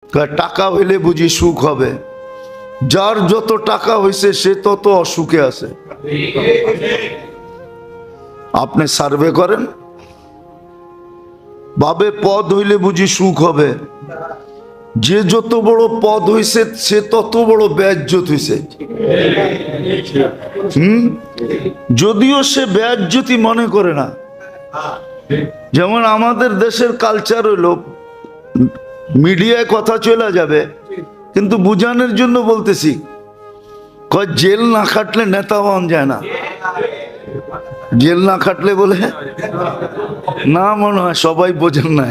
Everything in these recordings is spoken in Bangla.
টাকা হইলে বুঝি সুখ হবে। যার যত টাকা হয়েছে সে তত অসুখে আছে। আপনি সার্ভে করেন, ভাবে পদ হইলে বুঝি সুখ হবে। যে যত বড় পদ হইছে সে তত বড় বেইজ্জত হইছে। যদিও সে বেইজ্জতি মনে করে না। যেমন আমাদের দেশের কালচার হইলো মিডিয়ায় কথা চলে যাবে, কিন্তু বুঝানোর জন্য বলতেছি, জেল না খাটলে নেতা হওয়া যায় না। জেল না খাটলে বলে না, মনে হয় সবাই বোঝেন না।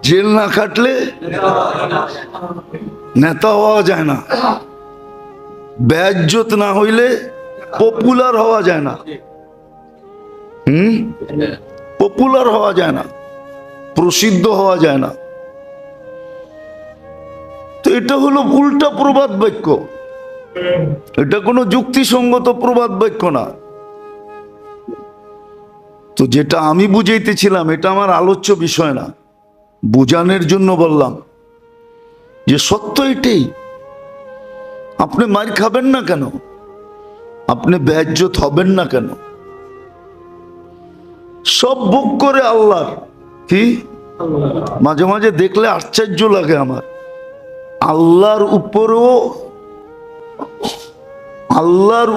জেল না খাটলে নেতা হওয়া যায় না। বেইজ্জত না হইলে পপুলার হওয়া যায় না। পপুলার হওয়া যায় না, প্রসিদ্ধ হওয়া যায় না। তো এটা হলো উল্টা প্রবাদ বাক্য, এটা কোনো যুক্তিসঙ্গত প্রবাদ বাক্য না। তো যেটা আমি বুঝাইতেছিলাম এটা আমার আলোচ্য বিষয় না, বুঝানোর জন্য বললাম যে সত্য এটাই। আপনি মার খাবেন না কেন? আপনি বেইজ্জত হবেন না কেন? সব ভোগ করে আল্লাহর। কি মাঝে মাঝে দেখলে আশ্চর্য লাগে আমার, আল্লাহর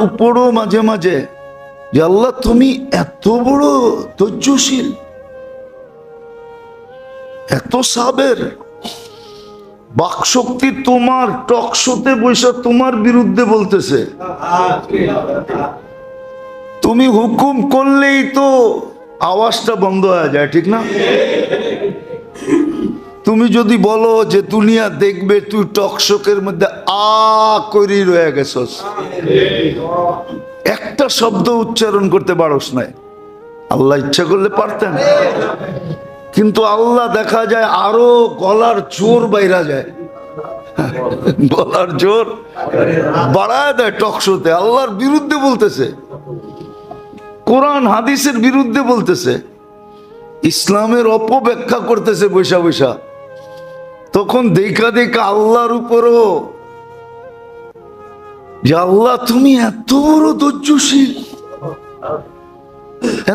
উপরও মাঝে মাঝে যে আল্লাহ তুমি এত বড় ধৈর্যশীল, এত সাবের, বাকশক্তি তোমার, টক শোতে বৈশা তোমার বিরুদ্ধে বলতেছে। তুমি হুকুম করলেই তো আওয়াজটা বন্ধ হয়ে যায়, ঠিক না? তুমি যদি বলো যে দুনিয়া দেখবে, তুই টকশোকের মধ্যে করি রয়ে গেছস, একটা শব্দ উচ্চারণ করতে পারস নাই। আল্লাহ ইচ্ছা করলে পারতেন, কিন্তু আল্লাহ দেখা যায় আরো গলার জোর বাইরা যায়, গলার জোর বাড়ায় দেয় টকশোতে। আল্লাহর বিরুদ্ধে বলতেছে, কোরআন হাদিসের বিরুদ্ধে বলতেছে, ইসলামের অপব্যাখ্যা করতেছে বৈশা বৈশা। তখন দেখা দেখা আল্লাহর উপরও যে আল্লাহ তুমি এত বড় ধৈর্যশীল,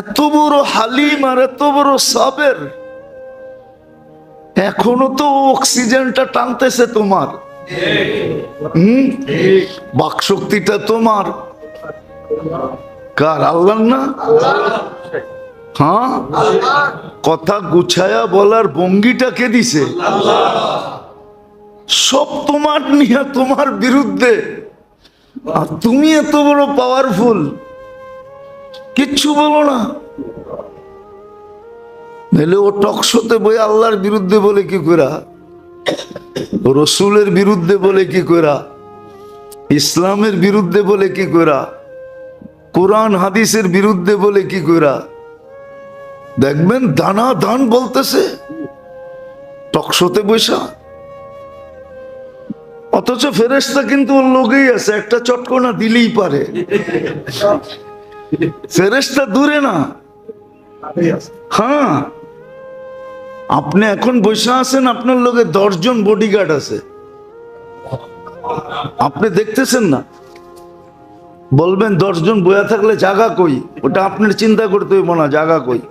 এত বড় হালিম, আর এত বড় সাবের, এখনো তো অক্সিজেনটা টানতেছে তোমার, বাকশক্তিটা তোমার, কার? আল্লাহ না? হ্যাঁ, কথা গুছায়া বলার ভঙ্গিটা কে দিছে? সব তোমার নিয়ে, তোমার বিরুদ্ধে, আর তুমি এত বড় পাওয়ারফুল, কিচ্ছু বলো না। নাহলে ও টকশোতে বই আল্লাহর বিরুদ্ধে বলে কি করা, রসুলের বিরুদ্ধে বলে কি করা, ইসলামের বিরুদ্ধে বলে কি করা, কোরআন হাদিসের বিরুদ্ধে বলে কি করা। দেখবেন দানা দান বলতেছে টকশোতে বৈশা, অথচ ফেরেশতা কিন্তু ওর লোকেই আছে, একটা চটকনা দিলেই পারে। ফেরেশতা দূরে না। হ্যাঁ, আপনি এখন বৈশা আছেন, আপনার লোকে 10 জন বডিগার্ড আছে, আপনি দেখতেছেন না। বলবেন 10 জন বয়া থাকলে জায়গা কই, ওটা আপনার চিন্তা করতে হইব না, জায়গা কই।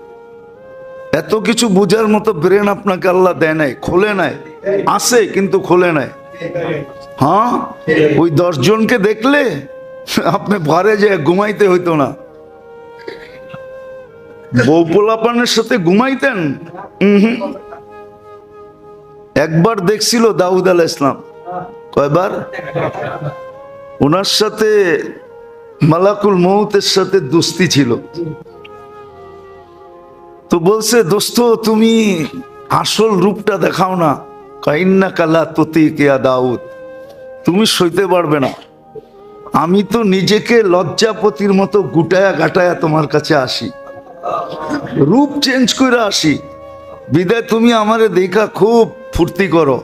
এত কিছু বুঝার মতো ব্রেন আপনাকে আল্লাহ দেয় নাই, খোলে নাই, আছে কিন্তু খোলে নাই। হ্যাঁ, ওই 10 জনকে দেখলে আপনি ঘরে যে ঘুমাইতে হইতো না, বউ পোলাপানের সাথে ঘুমাইতেন। একবার দেখছিল দাউদ আলাইহিস সালাম, কয়বার? ওনার সাথে মালাকুল মউতের সাথে দোস্তি ছিল। তো বলছে, দোস্ত তুমি আসল রূপটা দেখাও না। ইন্নাকা লা তুতিকা ইয়া দাউদ, তুমি সইতে পারবে না। আমি তো নিজেকে লজ্জাপতির মতো গুটায়া গাটায়া তোমার কাছে আসি, রূপ চেঞ্জ করে আসি, বিদায় তুমি আমারে দেখা খুব ফুর্তি করো,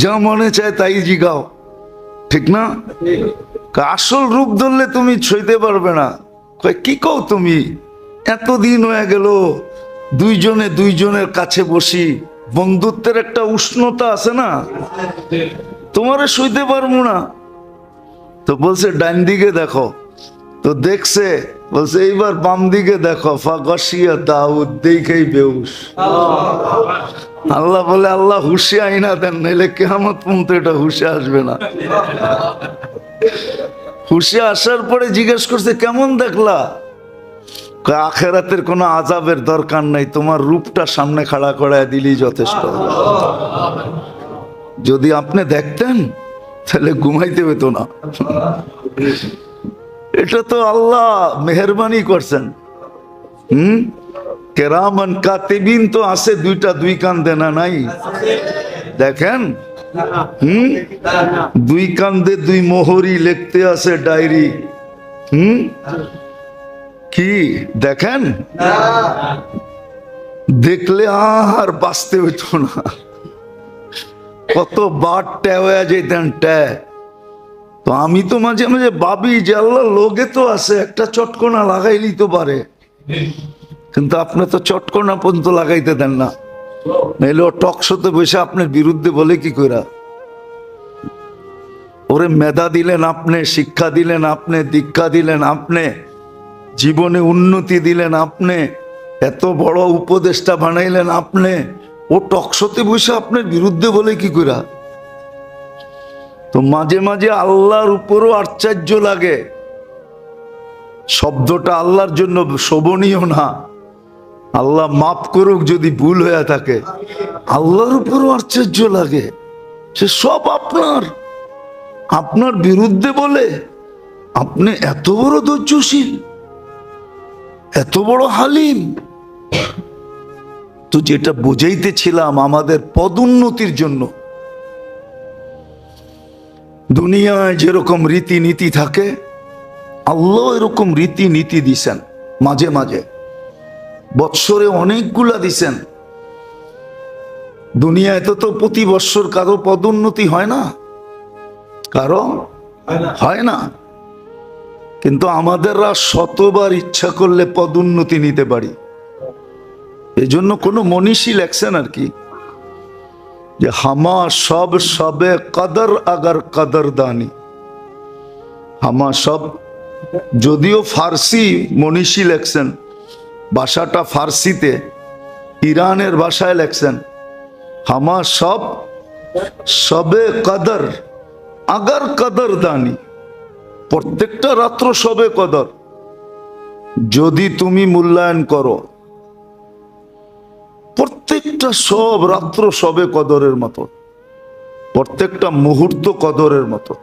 যা মনে চায় তাই জিগাও, ঠিক না? আসল রূপ ধরলে তুমি সইতে পারবে না। কি কও তুমি? এতদিন হয়ে গেল দুইজনে দুইজনের কাছে বসি, বন্ধুত্বের একটা উষ্ণতা আছে না, তোমারে সইতে পারবো না। তো বলছে ডান দিকে দেখো, তো দেখছে, বলছে এইবার বাম দিকে দেখো, ফাগশিয়া দাউদ, দেখেই বেহুশ। আল্লাহ বলে, আল্লাহ হুশে আইনা দেন, নাইলে কিয়ামত পর্যন্ত এটা হুশে আসবে না। হুশে আসার পরে জিজ্ঞেস করছে কেমন দেখলা? আখেরাতের কোনো আযাবের দরকার নাই, তোমার রূপটা সামনে খাড়া করায় দিলেই যথেষ্ট। যদি আপনি দেখতেন তাহলে ঘুমাইতে পেত না। এটা তো আল্লাহ মেহেরবানি করছেন। কেরামান কাতিবিন তো আছে, দুই কান দেনা নাই, দেখেন। দুই কান্দে দুই মোহরি লিখতে আছে ডায়েরি। কি দেখেন? দেখলে আর বাঁচতে হইতো না, কতবার ট্যা হয়ে যেতেন ট্যা। তো আমি তো মাঝে মাঝে ভাবি যে আল্লাহ লোকে তো আছে, একটা চটকনা লাগাইলি তো পারে, কিন্তু আপনি তো চটকনা পর্যন্ত লাগাইতে দেন না। নাইলে ও টক শোতে বসে আপনার বিরুদ্ধে বলে কি কইরা? ওরে মেধা দিলেন আপনি, শিক্ষা দিলেন আপনি, দীক্ষা দিলেন আপনি, জীবনে উন্নতি দিলেন আপনি, এত বড় উপদেষ্টা বানাইলেন আপনি, ও টকশোতে বসে আপনার বিরুদ্ধে বলে কি কইরা? তো মাঝে মাঝে আল্লাহর উপরও আশ্চর্য লাগে। শব্দটা আল্লাহর জন্য শোভনীয় না, আল্লাহ মাফ করুক যদি ভুল হয়ে থাকে। আল্লাহর উপরও আশ্চর্য লাগে, সে সব আপনার বিরুদ্ধে বলে। আপনি এত বড় ধৈর্যশীল, এত বড় হালিম। তো যেটা বুঝাইতেছিলাম, আমাদের পদোন্নতির জন্য দুনিয়ায় যেরকম রীতিনীতি থাকে, আল্লাহ এরকম রীতিনীতি দিছেন মাঝে মাঝে, বৎসরে অনেকগুলা দিছেন। দুনিয়ায় তো প্রতি বৎসর কারো পদোন্নতি হয় না, কারো হয় না, কিন্তু আমাদেররা শতবার ইচ্ছা করলে পদোন্নতি নিতে পারি। এজন্য কোনো মনীষী লেখছেন আর কি, যে হামা সব সবে কদর আগর কদর দানি। হামা সব, যদিও ফার্সি মনীষী লেখছেন, ভাষাটা ফার্সিতে, ইরানের ভাষায় লেখছেন, হামা সব সবে কদর আগর কদর দানি। প্রত্যেকটা রাত্র সবে কদর, যদি তুমি মূল্যায়ন করো। প্রত্যেকটা সব রাত্র সবে কদরের মতো, প্রত্যেকটা মুহূর্ত কদরের মতো।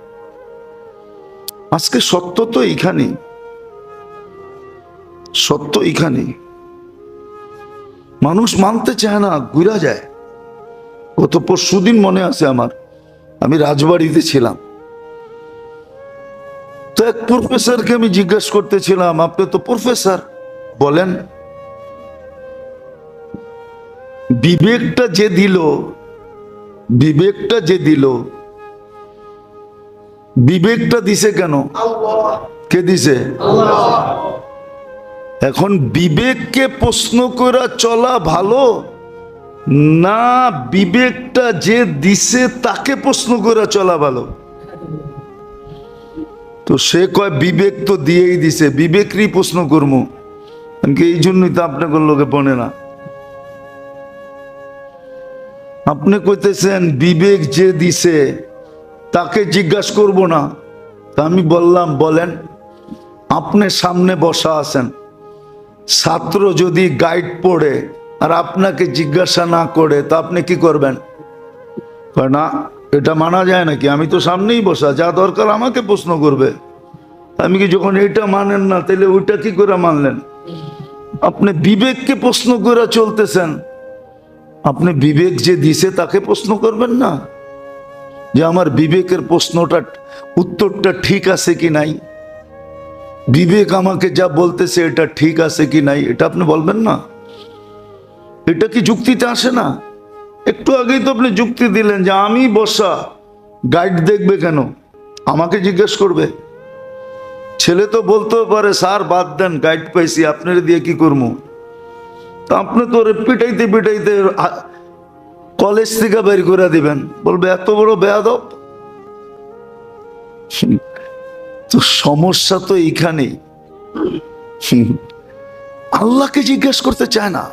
আজকে সত্য তো এইখানে, সত্য এইখানে। মানুষ মানতে চায় না, ঘুরা যায়। গত পরশুদিন মনে আছে আমার, আমি রাজবাড়িতে ছিলাম, তো এক প্রফেসরকে আমি জিজ্ঞাসা করতেছিলাম, আপনি তো প্রফেসর, বলেন বিবেকটা যে দিল, বিবেকটা যে দিল, বিবেকটা দিছে কেন? কে দিছে? এখন বিবেককে প্রশ্ন করে চলা ভালো না বিবেকটা যে দিছে তাকে প্রশ্ন করে চলা ভালো? তো সে কয় বিবেক তো দিয়েই দিছে, বিবেকরই প্রশ্ন করবো। এই জন্যই তো আপনাকে লোকে বনে না। আপনি কইতেছেন বিবেক যে দিছে তাকে জিজ্ঞাসা করব না। তা আমি বললাম, বলেন, আপনি সামনে বসা আছেন, ছাত্র যদি গাইড পড়ে আর আপনাকে জিজ্ঞাসা না করে, তা আপনি কি করবেন? না, এটা মানা যায় নাকি? আমি তো সামনেই বসা, যা দরকার আমাকে প্রশ্ন করবে। আমি কি যখন এইটা মানেন না, তাহলে ওইটা কি করে মানলেন? আপনি বিবেককে প্রশ্ন করে চলতেছেন, আপনি বিবেক যে দিছে তাকে প্রশ্ন করবেন না যে আমার বিবেকের প্রশ্নটা, উত্তরটা ঠিক আছে কি নাই, বিবেক আমাকে যা বলতেছে এটা ঠিক আছে কি নাই, এটা আপনি বলবেন না? এটা কি যুক্তিতে আসে না? একটু আগেই তো আপনি যুক্তি দিলেন যে আমি বসা, গাইড দেখবে কেন, আমাকে জিজ্ঞেস করবে। ছেলে তো বলতেও পারে, স্যার বাদ দেন, গাইড পাইছি, আপনার দিয়ে কি করবো? তা আপনি তো পিটাইতে পিটাইতে কলেজ থেকে বের করে দিবেন, বলবে এত বড় বেয়াদব। তো সমস্যা তো এইখানেই, আল্লাহকে জিজ্ঞেস করতে চায় না,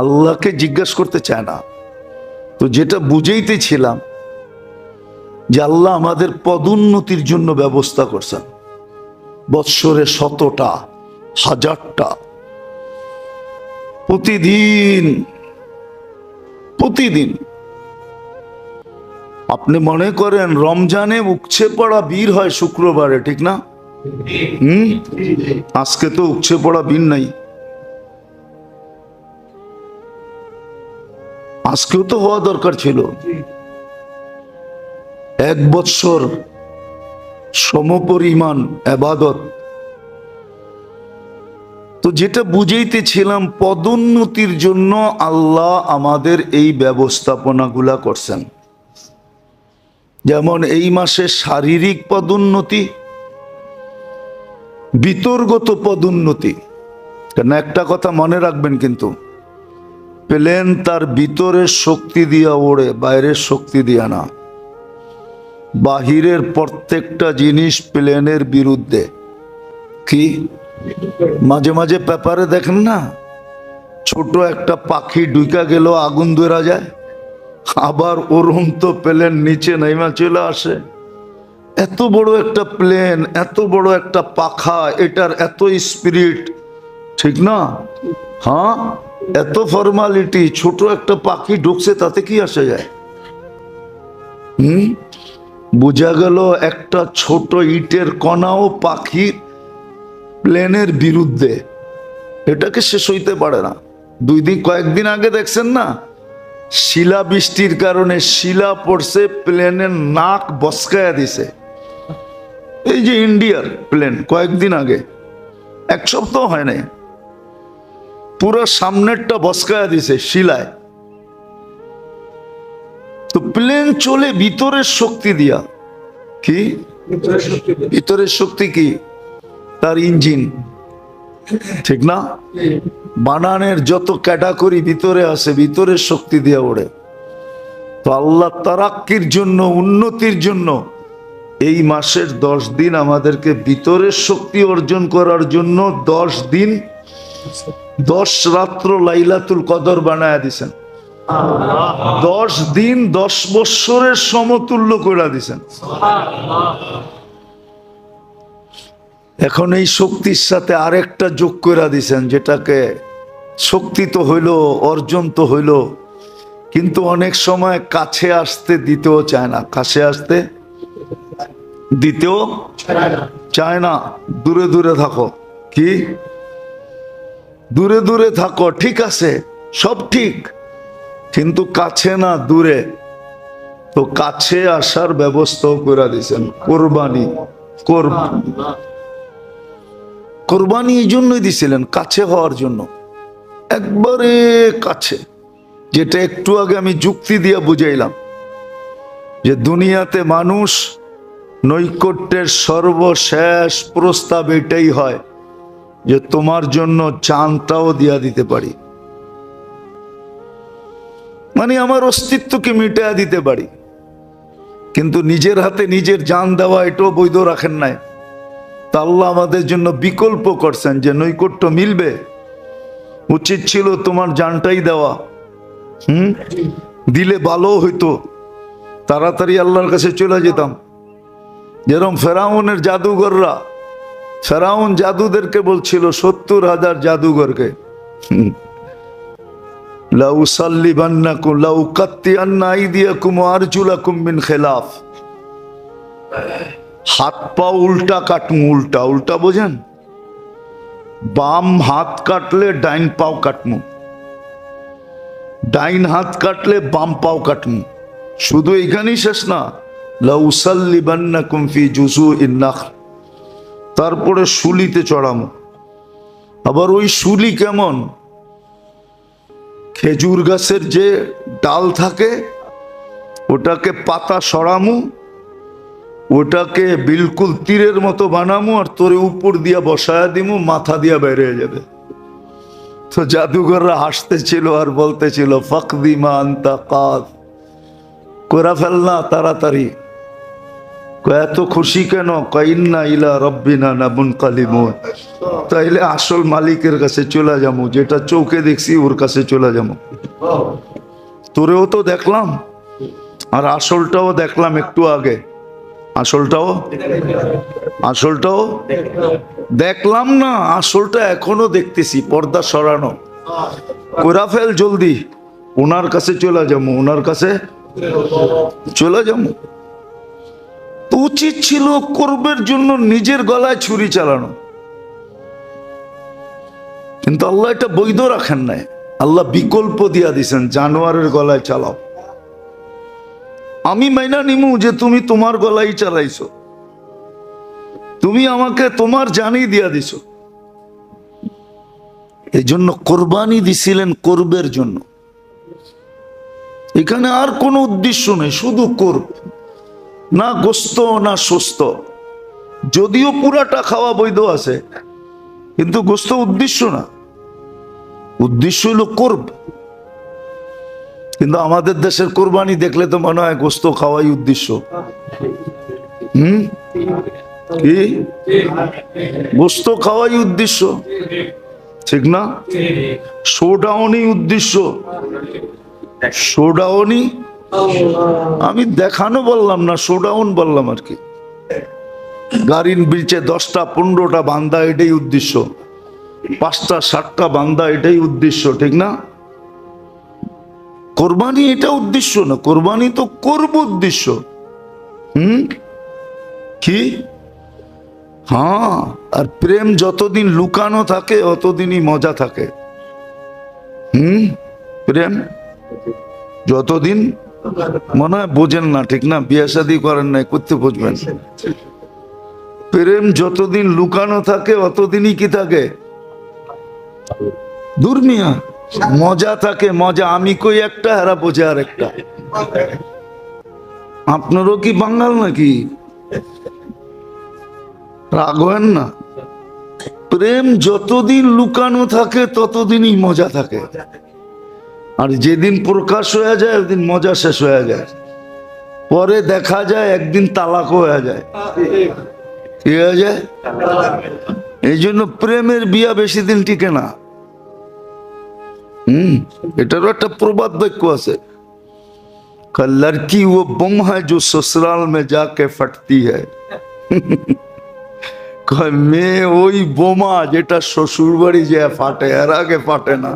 আল্লাহকে জিজ্ঞেস করতে চায় না। তো যেটা বুঝাইতেছিলাম যে আল্লাহ আমাদের পদোন্নতির জন্য ব্যবস্থা করছেন, বৎসরে 100টা 1000টা, প্রতিদিন প্রতিদিন। আপনি মনে করেন রমজানে উপচে পড়া বীর হয় শুক্রবারে, ঠিক না? আজকে তো উপচে পড়া বীর নাই, আজকেও তো হওয়া দরকার ছিল। 1 বৎসর সমপরিমাণ ইবাদত। তো যেটা বুঝাইতেছিলাম, পদোন্নতির জন্য আল্লাহ আমাদের এই ব্যবস্থাপনাগুলা করছেন। যেমন এই মাসে শারীরিক পদোন্নতি, বিতর্গত পদোন্নতি। কেন, একটা কথা মনে রাখবেন কিন্তু, প্লেন তার ভিতরের শক্তি দিয়া ওড়ে, বাইরের শক্তি দিয়া না। বাহিরের প্রত্যেকটা জিনিস প্লেনের বিরুদ্ধে। কি মাঝে মাঝে পেপারে দেখেন না, ছোট একটা পাখি ঢুকা গেল আগুন ধরা যায়, আবার ওরম তো প্লেন নিচে নেমে চলে আসে। এত বড় একটা প্লেন, এত বড় একটা পাখা, এটার এত স্পিরিট, ঠিক না? হ্যাঁ, এত ফর্মালিটি, ছোট একটা পাখি ঢুকছে, তাতে কি আসে যায়? বোঝা গেল একটা ছোট ইটের কণাও পাখির প্লেনের বিরুদ্ধে, এটাকে শেষ হইতে পারে না। কয়েকদিন আগে দেখছেন না, শিলা বৃষ্টির কারণে শিলা পড়ছে, প্লেনের নাক বসকায়া দিছে। এই যে ইন্ডিয়ার প্লেন, কয়েকদিন আগে, 1 সপ্তাহ হয় নাই, পুরো সামনেরটা বসকায়া দিছে শিলায়। তো প্লেন চলে ভিতরের শক্তি দিয়া। কি ভিতরের শক্তি? কি? তার ইঞ্জিন, ঠিক না? বানানের যত ক্যাটাগরি ভিতরে আছে, ভিতরের শক্তি দিয়া ওড়ে। তো আল্লাহ তারাক্কির জন্য, উন্নতির জন্য এই মাসের 10 দিন আমাদেরকে ভিতরের শক্তি অর্জন করার জন্য 10 দিন 10 রাত্র লাইলাতুল কদর বানায়া দিছেন। 10 দিন 10 বৎসরের সমতুল্য করে দিছেন। এখন এই শক্তির সাথে আরেকটা যোগ করে দিছেন, যেটাকে শক্তি তো হইল, অর্জন তো হইল, কিন্তু অনেক সময় কাছে আসতে দিতেও চায় না, কাছে আসতে দিতেও চায় না। দূরে দূরে থাকো। কি? দূরে দূরে থাকো, ঠিক আছে, সব ঠিক, কিন্তু কাছে না, দূরে। তো কাছে আসার ব্যবস্থাও করে দিয়েছেন। কোরবানি এই জন্যই দিছিলেন, কাছে হওয়ার জন্য, একবারে কাছে। যেটা একটু আগে আমি যুক্তি দিয়ে বুঝাইলাম, যে দুনিয়াতে মানুষ নৈকট্যের সর্বশেষ প্রস্তাব এটাই হয় যে তোমার জন্য জানটাও দিয়া দিতে পারি, মানে আমার অস্তিত্বকে মিটাইয়া দিতে পারি। কিন্তু নিজের হাতে নিজের জান দেওয়া এটাও বৈধ রাখেন নাই। তা আল্লাহ আমাদের জন্য বিকল্প করছেন, যে নৈকট্য মিলবে, উচিত ছিল তোমার জানটাই দেওয়া। দিলে ভালো হইতো, তাড়াতাড়ি আল্লাহর কাছে চলে যেতাম। যেরকম ফেরাউনের জাদুঘররা, ফেরাউন জাদুদেরকে বলছিল, 70,000 জাদুঘরকে, লাউসাল্লিবান্নাকুম লাউকাত্তিআন্না আইদিয়াকুম ওয়া আরজুলাকুম মিন খিলাফ। হাত পা উল্টা কাটমু। উল্টা উল্টা বোঝেন? বাম হাত কাটলে ডাইন পাও কাটমু, ডাইন হাত কাটলে বাম পাও কাটমু। শুধু এখানেই শেষ না, লাউসাল্লিবান্নাকুম ফি জুযুইন নাখল, তারপরে শুলিতে চড়ামু। আবার ওই শুলি কেমন? খেজুর গাছের যে ডাল থাকে, ওটাকে পাতা সরামু, ওটাকে বিলকুল তীরের মতো বানামু, আর তোরে উপর দিয়া বসায়া দিমু, মাথা দিয়া বেরিয়ে যাবে। তো জাদুঘররা হাসতেছিল আর বলতেছিল ফাকদি মা আনতা কাদ, করে ফেল না তাড়াতাড়ি। এত খুশি কেন? কাইন্না ইলা রব্বিনা নামুনকালিবুন, তাইলে আসল মালিকের কাছে চলে যাবো, যেটা চোখে দেখছি ওর কাছে চলে যাবো। তোরেও তো দেখলাম আর আসলটাও দেখলাম একটু আগে, আসলটাও দেখলাম না, আসলটা এখনো দেখতেছি, পর্দা সরানো। কইরা ফেল জলদি, ওনার কাছে চলে যাবো, ওনার কাছে চলে যাবো। তো উচিত ছিল করবের জন্য নিজের গলায় ছুরি চালানো, কিন্তু আল্লাহ এটা বৈধ রাখেন নাই। আল্লাহ বিকল্প দিয়া দিছেন, জানোয়ারের গলায় চালাও। আমি মাইনা নিমু যে তুমি তোমার গলায় চালাইছো, তুমি আমাকে তোমার জানি দিয়া দিছো। এই জন্য কোরবানি দিছিলেন করবের জন্য, এখানে আর কোনো উদ্দেশ্য নেই, শুধু করব, না গোস্ত না সুস্থ। যদিও পুরাটা খাওয়া বৈধ আছে, কিন্তু গোস্ত উদ্দেশ্য না, উদ্দেশ্য হলো করব। কিন্তু আমাদের দেশের কোরবানি দেখলে তো মনে হয় গোস্ত খাওয়াই উদ্দেশ্য। কি গোস্ত খাওয়াই উদ্দেশ্য, ঠিক না? শোডাউনই উদ্দেশ্য, শোডাউনই। আমি দেখানো বললাম না, শোডাউন বললাম আর কি। গাড়ির বিচে 10টা 15টা বান্দা, এটাই উদ্দেশ্য। 5টা 7টা বান্দা, এটাই উদ্দেশ্য, ঠিক না? কোরবানি এটা উদ্দেশ্য না, কোরবানি তো করব উদ্দেশ্য। কি? হ্যাঁ, আর প্রেম যতদিন লুকানো থাকে অতদিনই মজা থাকে। প্রেম যতদিন, মনে হয় বোঝেন না, ঠিক না? বিয়ে শাদী করেন নাই, করতে বুঝবেন। প্রেম যতদিন লুকানো থাকে অতদিনই কি থাকে? দুর্মিয়া মজা থাকে, মজা। আমি কই একটা, এরা বোঝে আর একটা। আপনারও কি বাঙাল নাকি? রাগ হয়েন না। প্রেম যতদিন লুকানো থাকে ততদিনই মজা থাকে, আর যেদিন প্রকাশ হয়ে যায় ওদিন মজা শেষ হয়ে যায়। পরে দেখা যায় একদিন তালাক হয়ে যায়। কি হয়ে যায়? এই জন্য প্রেমের বিয়া বেশি দিন টিকে না। এটারও একটা প্রবাদ বাক্য আছে, লড়কি ও বম হ্যায় जो ससुराल में जाके फटती है। মেয়ে ওই বোমা যেটা শ্বশুর বাড়ি যে ফাটে, এর আগে ফাটে না।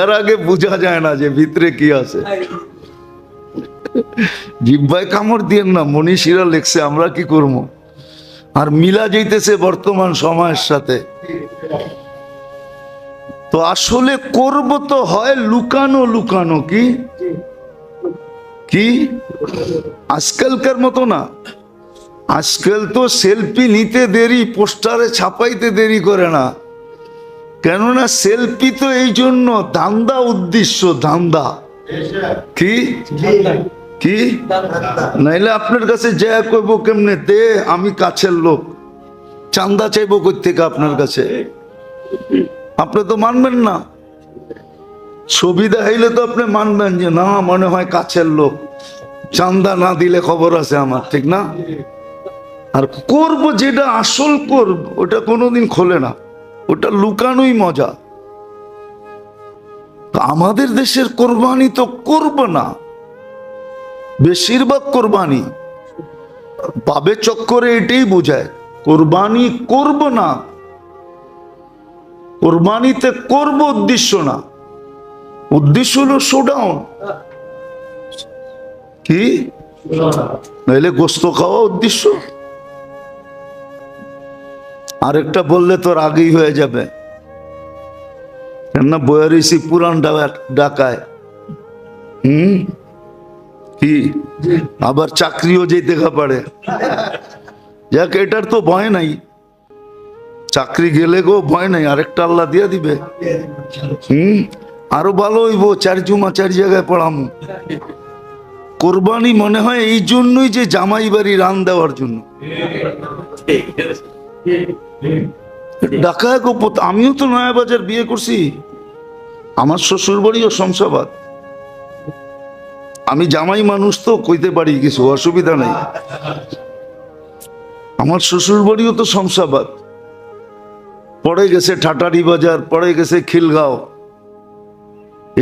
এর আগে বোঝা যায় না যে ভিতরে কি আছে। জিহ্বায় কামড় দিয়েন না, মনীষীরা লেখছে, আমরা কি করব? আর মিলা যাইতেছে বর্তমান সময়ের সাথে। তো আসলে করব তো হয় লুকানো লুকানো। কি কি আজকালকার মতো না। আজকাল তো সেলফি নিতে দেরি, পোস্টারে ছাপাইতে দেরি করে না। কেননা সেলফি তো এই জন্য ধান্দা, উদ্দেশ্য ধান্দা। কি কি নাইলে আপনার কাছে যা কইব কেমনে দে, আমি কাছের লোক, চান্দা চাইবো কই থেকে আপনার কাছে? আপনি তো মানবেন না। ছবি দেখাইলে তো আপনি মানবেন যে না, মনে হয় কাছের লোক, চান্দা না দিলে খবর আছে আমার, ঠিক না? আর করব যেটা আসল করব, ওটা কোনোদিন খোলে না, ওটা লুকানোই মজা। আমাদের দেশের কোরবানি তো করব না, বেশিরভাগ কোরবানি পাবে চক্করে এটাই বোঝায় কোরবানি করব না। কোরবানিতে করব উদ্দেশ্য না, উদ্দেশ্য হলো শোডাউন। কি নাইলে গোস্ত খাওয়া উদ্দেশ্য। আরেকটা বললে তোর আগেই হয়ে যাবে, কেননা বয়ারিসি পুরান ডাকায়। কি আবার চাকরিও যেই দেখা পারে, যাক এটার তো ভয় নাই, চাকরি গেলে গো ভয় নাই, আরেকটা আল্লাহ দিয়া দিবে। আরো ভালো হইব, 4 জুমা 4 জায়গায় পড়ামু। কোরবানি মনে হয় এই জন্যই যে জামাই বাড়ি রান দেওয়ার জন্য। ডাকায় গো, আমিও তো নয়া বাজার বিয়ে করছি, আমার শ্বশুর বাড়িও শমশাবাদ। আমি জামাই মানুষ তো কইতে পারি, কিছু অসুবিধা নেই। আমার শ্বশুর বাড়িও তো শমশাবাদ, পড়ে গেছে ঠাটারি বাজার, পড়ে গেছে খিলগাঁও।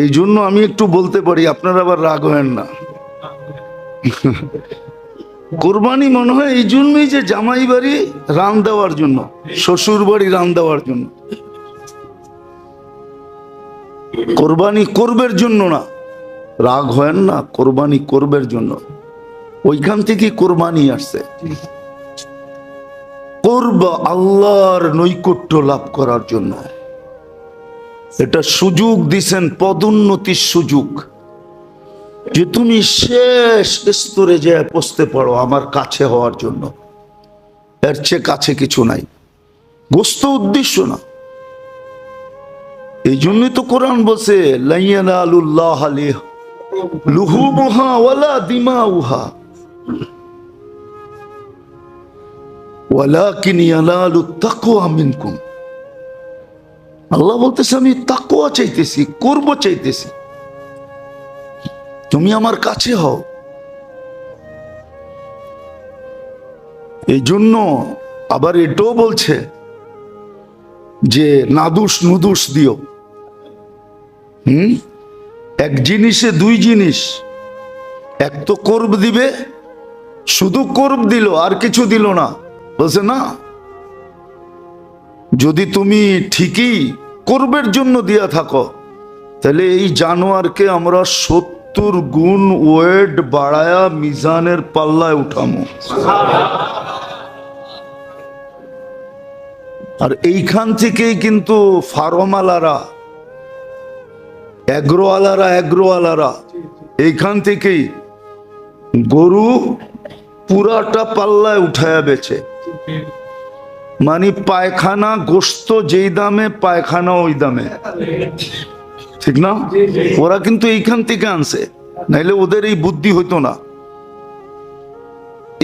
এই জন্য আমি একটু বলতে পারি, আপনারা আবার রাগ হবেন না। কোরবানি মনে হয় এই জন্যই যে জামাই বাড়ি রান দেওয়ার জন্য, শ্বশুর বাড়ি রান দেওয়ার জন্য। কোরবানি করবের জন্য না, রাগ হয় না, কোরবানি করবের জন্য। ওইখান থেকে কোরবানি আসছে, করবা আল্লাহর নৈকট্য লাভ করার জন্য। এটা সুযোগ দিছেন, পদোন্নতির সুযোগ, যে তুমি শেষ স্তরে যে পৌঁছতে পারো আমার কাছে হওয়ার জন্য। এর চেয়ে কাছে কিছু নাই, গোস্ত উদ্দেশ্য না। এই জন্যই তো কোরআন বলছে লা ইয়ানালুল্লাহ লুহুমুহা ওয়ালা দিমাউহা ওয়ালাকিন ইয়ানালুত তাকওয়া মিনকুম। আল্লাহ বলতেছে আমি তাকওয়া চাইতেছি, করব চাইতেছি, তুমি আমার কাছে হও। এই জন্য আবার এটাও বলছে যে নাদুস নুদুস দিও। এক জিনিসে দুই জিনিস, এক তো করব দিবে, শুধু করব দিল আর কিছু দিল না। বলছে না, যদি তুমি ঠিকই করবের জন্য দিয়া থাকো, তাহলে এই জানোয়ারকে আমরা 70 গুণ ওয়েট বাড়ায়া মিজানের পাল্লায় উঠামো। আর এইখান থেকেই কিন্তু ফার্মালারা, এগ্রোওয়ালারা এইখান থেকেই গরু পুরাটা পাল্লায় উঠায়া বেচে। মানে পায়খানা গোস্ত যেই দামে, পায়খানা ওই দামে, ঠিক না? ওরা কিন্তু এইখান থেকে আনছে, নাইলে ওদের এই বুদ্ধি হইতো না।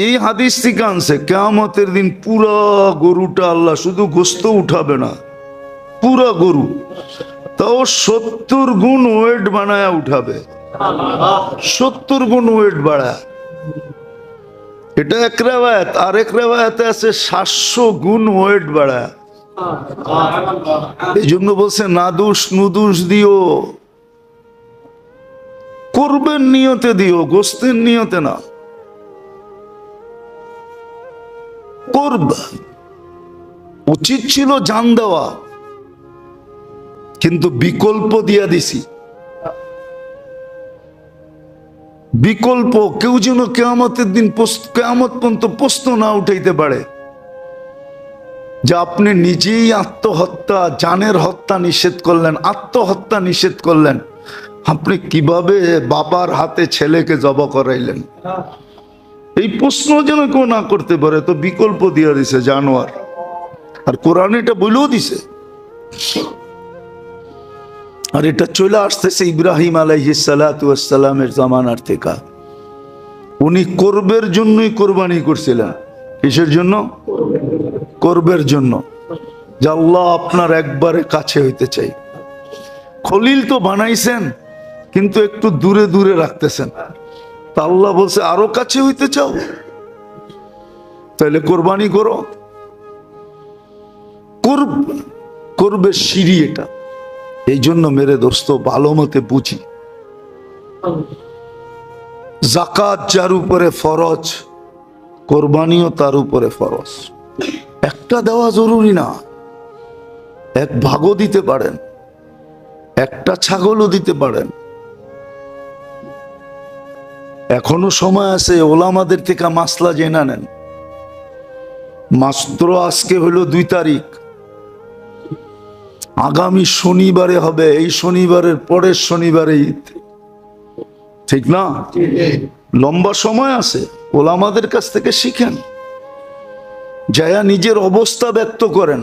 এই হাদিস থেকে আনছে, কিয়ামতের দিন পুরা গরুটা আল্লাহ শুধু গোস্ত উঠাবে না, পুরা গরু, তাও 70 গুণ ওয়েট বানায়া উঠাবে। 70 গুণ ওয়েট বাড়ায়। এটা এক রেওয়ায়াত, আর এক রেওয়ায়াতে আছে 700 গুণ ওয়েট বাড়ায়। এই জন্য বলছে নাদুস নুদুস দিও, করবেন নিয়তে দিও, গোস্তের নিয়তে না। করব উচিত ছিল জান দেওয়া, কিন্তু বিকল্প দিয়া দিছি। বিকল্প কেউ যেন কিয়ামতের দিন, কিয়ামত পর্যন্ত প্রশ্ন না উঠাইতে পারে যে আপনি নিজেই আত্মহত্যা, জানের হত্যা নিষেধ করলেন, আত্মহত্যা নিষেধ করলেন, আপনি কিভাবে বাবার হাতে ছেলেকে জবা করাইলেন। এই প্রশ্ন যেন কেউ না করতে পারে, তো বিকল্প দিয়া দিছে জানোয়ার। আর কোরআন এটা বলেও দিছে। আর এটা চলে আসতেছে ইব্রাহিম আলাইহিস সালাতু ওয়াস সালামের জামানার থেকে। উনি করবের জন্যই কোরবানি করছিলেন। কিসের জন্য? করবের জন্য, যে আল্লাহ আপনার একবারে কাছে হইতে চাই। খলিল তো বানাইছেন, কিন্তু একটু দূরে দূরে রাখতেছেন। তা আল্লাহ বলছে আরো কাছে হইতে চাও, তাহলে কোরবানি করো। করবের সিঁড়ি এটা। এই জন্য মেরে দোস্ত ভালো মতে বুঝি, যাকাত যার উপরে ফরজ, কোরবানিও তার উপরে ফরজ। একটা দেওয়া জরুরি না, এক ভাগও দিতে পারেন, একটা ছাগলও দিতে পারেন। এখনো সময় আছে, ওলামাদের থেকে মাসলা জেনে নেন। মাত্র আজকে হলো 2 তারিখ, আগামী শনিবারে হবে, এই শনিবারের পরের শনিবারে ঈদ, ঠিক না? লম্বা সময় আছে, ওলামাদের কাছ থেকে শিখেন, যায়া নিজের অবস্থা ব্যক্ত করেন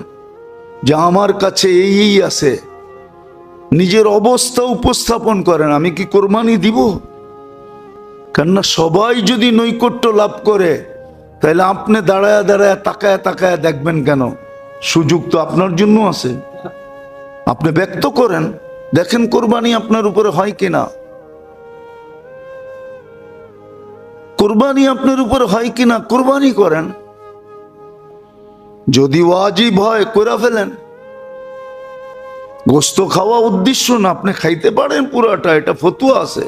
যে আমার কাছে এই আছে, নিজের অবস্থা উপস্থাপন করেন। আমি কি কোরবানি দিব? কেননা সবাই যদি নৈকট্য লাভ করে, তাহলে আপনি দাঁড়ায় দাঁড়ায় তাকায় তাকায় দেখবেন কেন? সুযোগ তো আপনার জন্য আছে, আপনি ব্যক্ত করেন দেখেন কোরবানি আপনার উপরে হয় কিনা, কোরবানি আপনার উপরে হয় কিনা। কোরবানি করেন, যদি ওয়াজিব হয় করে ফেলেন। গোস্ত খাওয়া উদ্দেশ্য না, আপনি খাইতে পারেন পুরাটা, এটা ফতুয়া আছে,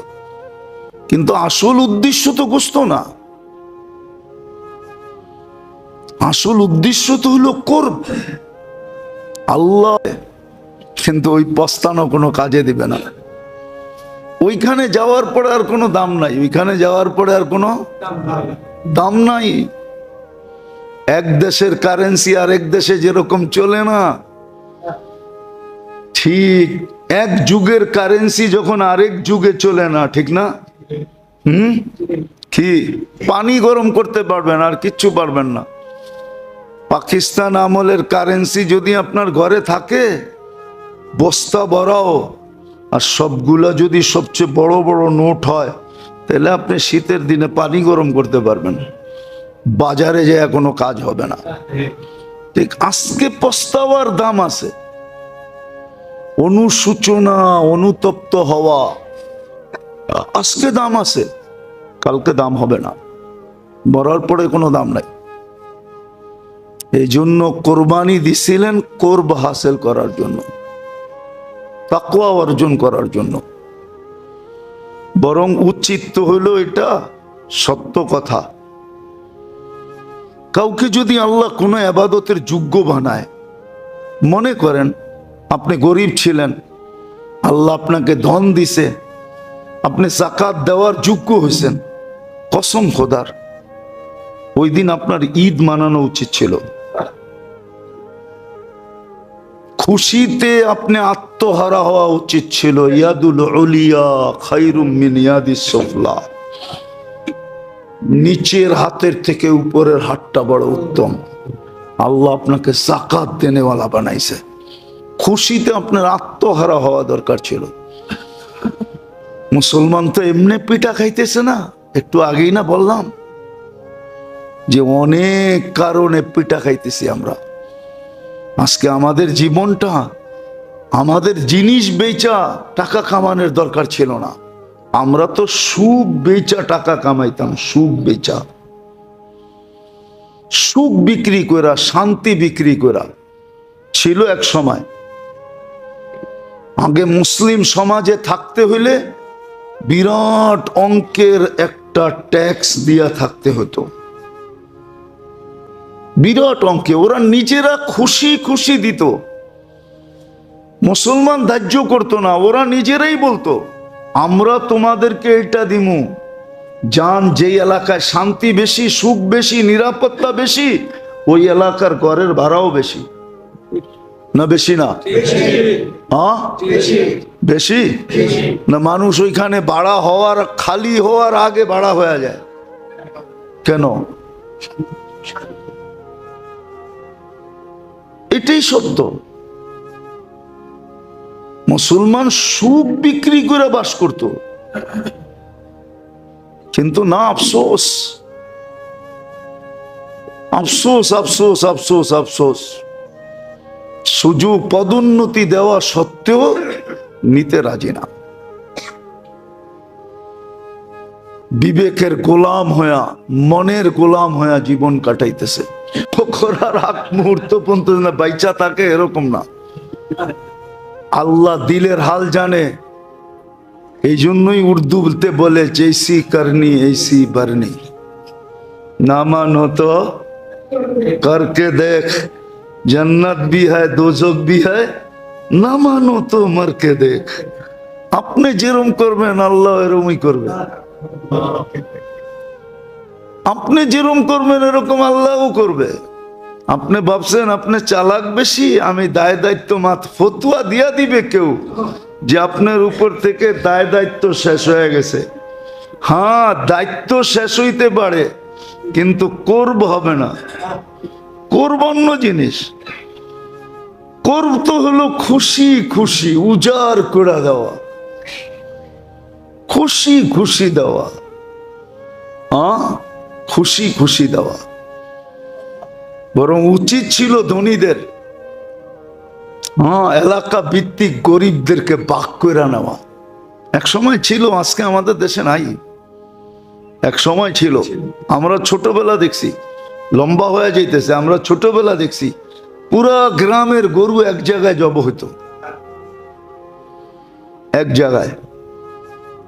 কিন্তু আসল উদ্দেশ্য তো গোস্ত না। আসল উদ্দেশ্য তো হলো কোরব আল্লাহ। কিন্তু ওই পস্তানো কোনো কাজে দিবে না। ওইখানে যাওয়ার পরে আর কোনো দাম নাই, ওইখানে যাওয়ার পরে আর কোনো দাম নাই। এক দেশের কারেন্সি আরেক দেশে যেরকম চলে না, ঠিক এক যুগের কারেন্সি যখন আরেক যুগে চলে না, ঠিক না? কি পানি গরম করতে পারবেন, আর কিচ্ছু পারবেন না। পাকিস্তান আমলের কারেন্সি যদি আপনার ঘরে থাকে বস্তা ভরাও, আর সবগুলা যদি সবচেয়ে বড় বড় নোট হয়, তাহলে আপনি শীতের দিনে পানি গরম করতে পারবেন, বাজারে যায় কোনো কাজ হবে না। ঠিক আজকে পস্তাওয়ার দাম আছে, অনুসূচনা, অনুতপ্ত হওয়া, আজকে দাম আছে, কালকে দাম হবে না, মরার পরে কোনো দাম নাই। এই জন্য কোরবানি দিছিলেন কোরব হাসিল করার জন্য, তাকওয়া অর্জন করার জন্য। বরং উচিত তো হলো এটা সত্য কথা। কাউকে যদি আল্লাহ কোনো ইবাদতের যোগ্য বানায়, মনে করেন আপনি গরিব ছিলেন, আল্লাহ আপনাকে ধন দিছে, আপনি যাকাত দেওয়ার যোগ্য হয়েছেন, কসম খোদার ওই দিন আপনার ঈদ মানানো উচিত ছিল। খুশিতে আপনি আত্মহারা হওয়া উচিত ছিল। ইয়াদুল উলিয়া খায়রুম মিন ইয়াদিস সুফলা, নিচের হাতের থেকে উপরের হাতটা বড় উত্তম। আল্লাহ আপনাকে যাকাত দেনেওয়ালা বানাইছে, খুশিতে আপনার আত্মহারা হওয়া দরকার ছিল। মুসলমান তো এমনি পিঠা খাইতেছে না, একটু আগেই না বললাম যে অনেক কারণে পিঠা খাইতেছি আমরা। আজকে আমাদের জীবনটা, আমাদের জিনিস বেচা টাকা কামানোর দরকার ছিল না, আমরা তো সুখ বেচা টাকা কামাইতাম। সুখ বেচা, সুখ বিক্রি করা, শান্তি বিক্রি করা ছিল এক সময়। আগে মুসলিম সমাজে থাকতে হইলে বিরাট অঙ্কের একটা ট্যাক্স দিয়া থাকতে হতো, বিরাট অঙ্কে। ওরা নিজেরা খুশি খুশি দিত, মুসলমান ধার্য করতো না, ওরা নিজেরাই বলতো আমরা তোমাদেরকে এটা দিমু। যান যেই এলাকায় শান্তি বেশি, সুখ বেশি, নিরাপত্তা বেশি, ওই এলাকার ঘরের ভাড়াও বেশি না? বেশি না? হ্যাঁ বেশি না? মানুষ ওইখানে ভাড়া হওয়ার, খালি হওয়ার আগে ভাড়া হয়ে যায় কেন? এটাই সত্য। মুসলমান সুখ বিক্রি করে বাস করত, কিন্তু না, আফসোস আফসোস আফসোস আফসোস আফসোস, সুযোগ পদোন্নতি দেওয়া সত্ত্বেও নিতে রাজি না। বিবেকের গোলাম হইয়া, মনের গোলাম হইয়া জীবন কাটাইতেছে। করার আগ মুহূর্ত পর্যন্ত না বাইচা থাকে এরকম না, আল্লাহ দিলের হাল জানে। এই জন্যই উর্দুতে বলে জৈসি করনি ऐसी भरनी, ना मानो तो करके देख, जन्नत भी है दोजख भी है, ना मानो तो मर के देख। আপনি যেরকম করবেন আল্লাহ এরকমই করবে, আপনি যেরকম করবেন এরকম আল্লাহও করবে। আপনি ভাবছেন আপনি চালাক বেশি, আমি দায় দায়িত্ব মাত্র ফতুয়া দিয়া দিবে কেউ যে আপনার উপর থেকে দায় দায়িত্ব শেষ হয়ে গেছে। হ্যাঁ, দায়িত্ব শেষ হইতে পারে, কিন্তু করব হবে না। করব অন্য জিনিস। করব তো হলো খুশি খুশি উজাড় করে দেওয়া, খুশি খুশি দেওয়া, খুশি খুশি দেওয়া। বরং উচিত ছিল ধনীদের হ্যাঁ, এলাকা ভিত্তিক গরিবদেরকে ভাগ করে নেওয়া এক সময় ছিল, আজকে আমাদের দেশে নাই। এক সময় ছিল, আমরা ছোটবেলা দেখছি, লম্বা হয়ে যাইতেছে, আমরা ছোটবেলা দেখছি পুরা গ্রামের গরু এক জায়গায় জব হইতো, এক জায়গায়।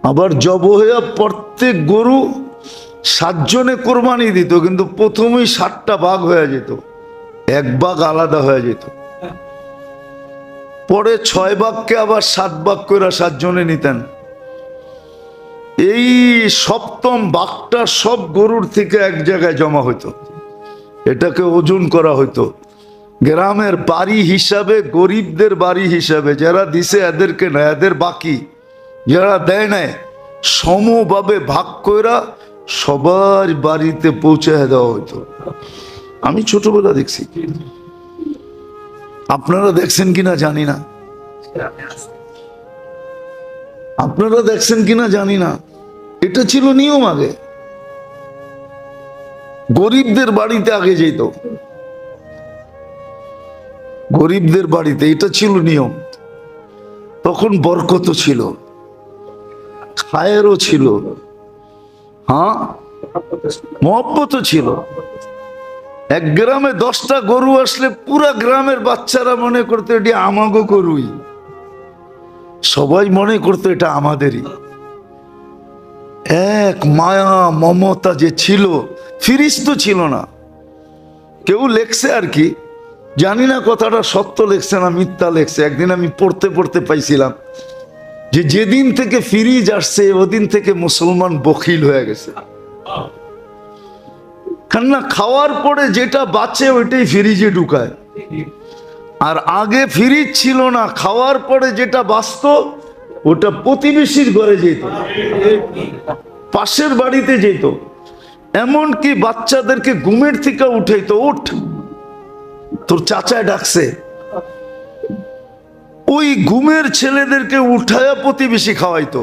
আবার জব হইয়া প্রত্যেক গরু 7 জনে কোরবানি দিত, কিন্তু প্রথমেই 7টা ভাগ হয়ে যেত, এক ভাগ আলাদা হয়ে যেত। পরে 6 ভাগকে আবার 7 ভাগ করে 7 জনে নিতেন। এই সপ্তম ভাগটা সব গরুর থেকে এক জায়গায় জমা হইতো, এটাকে ওজন করা হইতো। গ্রামের বাড়ি হিসাবে, গরিবদের বাড়ি হিসাবে, যারা দিছে এদেরকে না, এদের বাকি যারা দেয় নাই সমভাবে ভাগ কইরা সবার বাড়িতে পৌঁছে দেওয়া হইতো। আমি ছোটবেলা দেখছি, আপনারা দেখছেন কিনা জানি না, আপনারা দেখছেন কিনা জানি না। এটা ছিল নিয়ম আগে, গরিবদের বাড়িতে আগে যেত, গরিবদের বাড়িতে এটা ছিল নিয়ম। তখন বরকত ছিল, খায়েরও ছিল, হ্যাঁ মহব্বতও ছিল। এক গ্রামে 10টা গরু আসলে পুরা গ্রামের বাচ্চারা মনে করতো এটি আমাগো গরুই, সবাই মনে করতো এটা আমাদেরই। এক মায়া মমতা যে ছিল, ফিরিস্ত ছিল না। কেউ লেখছে আর কি, জানি না কথাটা সত্য লেখছে না মিথ্যা লেখছে। একদিন আমি পড়তে পড়তে পাইছিলাম যে যেদিন থেকে ফিরিজ আসছে ওদিন থেকে মুসলমান বখিল হয়ে গেছে। কেননা খাওয়ার পরে যেটা বাঁচে ওইটাই ফ্রিজে ঢুকায়, আর আগে ফ্রিজ ছিল না, খাওয়ার পরে যেটা বাঁচত ওটা প্রতিবেশীর ঘরে যেত, পাশের বাড়িতে যেত। এমনকি বাচ্চাদেরকে ঘুমের থেকে উঠাইতো, উঠ তোর চাচায় ডাকছে, ওই ঘুমের ছেলেদেরকে উঠায়া প্রতিবেশী খাওয়াইতো।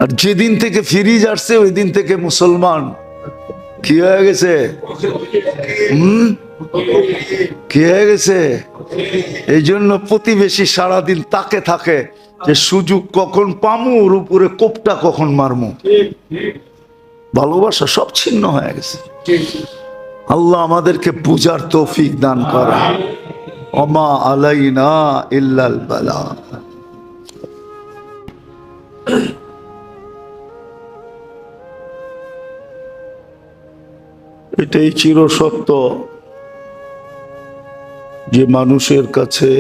আর যেদিন থেকে ফ্রিজ আসছে ওই দিন থেকে মুসলমান কি হয়ে গেছে, কি হয়ে গেছে। এই জন্য প্রতিবেশী সারাদিন তাকে থাকে যে সুযোগ কখন পামু, ওর উপরে কোপটা কখন মারমু। ভালোবাসা সব ছিন্ন হয়ে গেছে। আল্লাহ আমাদেরকে বুঝার তৌফিক দান করে। ওমা আলাইনা ইল্লাল বালা। এটাই চিরসত্য যে মানুষের কাছে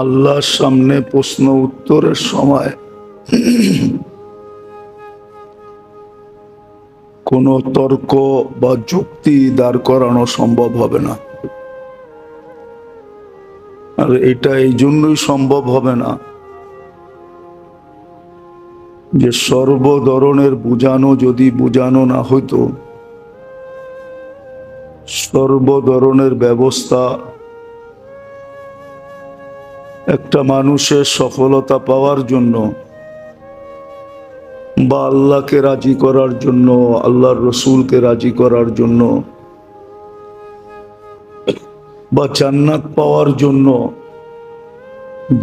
আল্লাহর সামনে প্রশ্ন উত্তরের সময় কোনো তর্ক বা যুক্তি দাঁড় করানো সম্ভব হবে না। আর এটা এই জন্যই সম্ভব হবে না যে সর্ব ধরনের বুঝানো যদি বুঝানো না হইতো, সর্ব ধরনের ব্যবস্থা একটা মানুষের সফলতা পাওয়ার জন্য বা আল্লাহকে রাজি করার জন্য, আল্লাহর রসুলকে রাজি করার জন্য বা জান্নাত পাওয়ার জন্য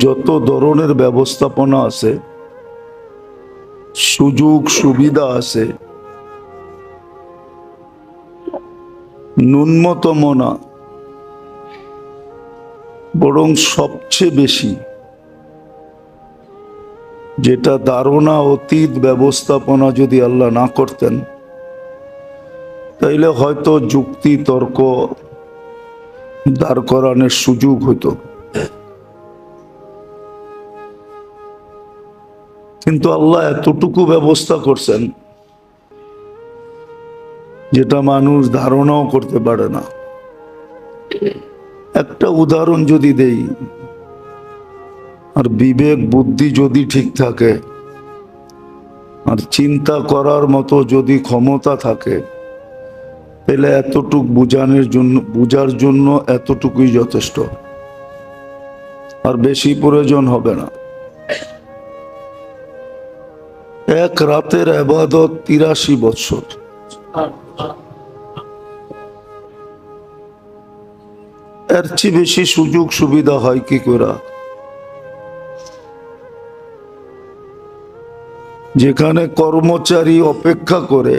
যত ধরনের ব্যবস্থাপনা আছে, সুযোগ সুবিধা আছে, ন্যূনতম না বরং সবচেয়ে বেশি যেটা ধারণা অতীত ব্যবস্থাপনা যদি আল্লাহ না করতেন তাইলে হয়তো যুক্তি তর্ক দাঁড় করানোর সুযোগ হতো। কিন্তু আল্লাহ এতটুকু ব্যবস্থা করছেন যেটা মানুষ ধারণাও করতে পারে না। একটা উদাহরণ যদি দেই, আর বিবেক বুদ্ধি যদি ঠিক থাকে আর চিন্তা করার মতো যদি ক্ষমতা থাকে তাহলে বুঝার জন্য এতটুকুই যথেষ্ট, আর বেশি প্রয়োজন হবে না। এক রাতের ইবাদত 83 বছর। এর চেয়ে বেশি সুযোগ সুবিধা হয় কি করে? যেখানে কর্মচারী অপেক্ষা করে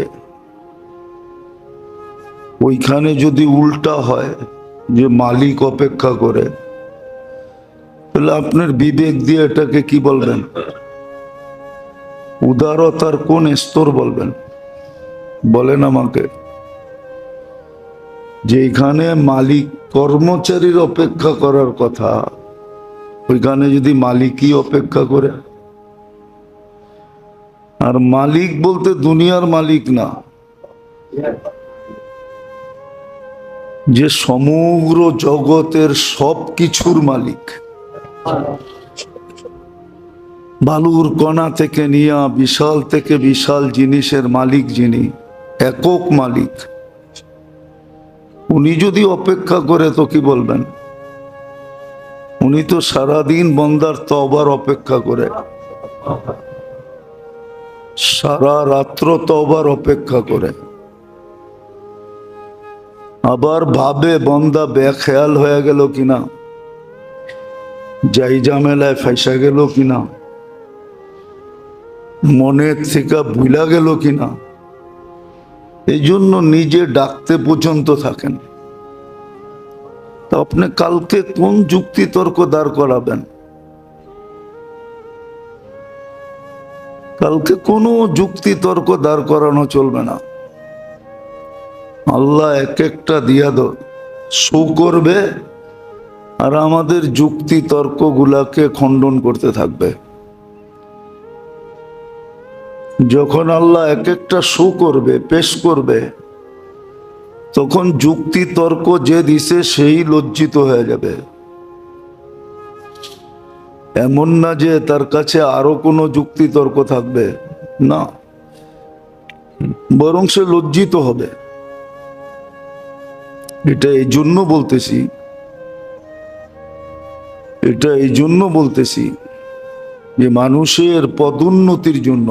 ওইখানে যদি উল্টা হয় যে মালিক অপেক্ষা করে, তাহলে আপনার বিবেক দিয়ে এটাকে কি বলবেন? উদারতার কোন স্তর বলবেন? বলেন আমাকে। যেখানে মালিক কর্মচারীর অপেক্ষা করার কথা, ওইখানে যদি মালিকই অপেক্ষা করে, আর মালিক বলতে দুনিয়ার মালিক না, যে সমগ্র জগতের সব কিছুর মালিক, বালুর কণা থেকে নিয়ে বিশাল থেকে বিশাল জিনিসের মালিক যিনি, একক মালিক, উনি যদি অপেক্ষা করে তো কি বলবেন? উনি তো সারাদিন বন্দার তওবার অপেক্ষা করে, সারা রাত্র তওবার অপেক্ষা করে, আবার ভাবে বন্দা বেখেয়াল হয়ে গেল কিনা, যাই ঝামেলায় ফাইসা গেল কিনা, মনের থেকে ভুলা গেল কিনা, এই জন্য নিজে ডাকতে পর্যন্ত থাকেন। তা আপনি কালকে কোন যুক্তি তর্ক দাঁড় করাবেন? কালকে কোনো যুক্তি তর্ক দাঁড় করানো চলবে না। আল্লাহ এক একটা দিয়া শো করবে, আর আমাদের যুক্তি তর্ক গুলাকে খণ্ডন করতে থাকবে। যখন আল্লাহ এক একটা শো করবে, পেশ করবে, তখন যুক্তি তর্ক যে দিছে সেই লজ্জিত হয়ে যাবে। এমন না যে তার কাছে আরো কোনো যুক্তি তর্ক থাকবে, না, বরং সে লজ্জিত হবে। এটা এই জন্য বলতেছি যে মানুষের পদোন্নতির জন্য,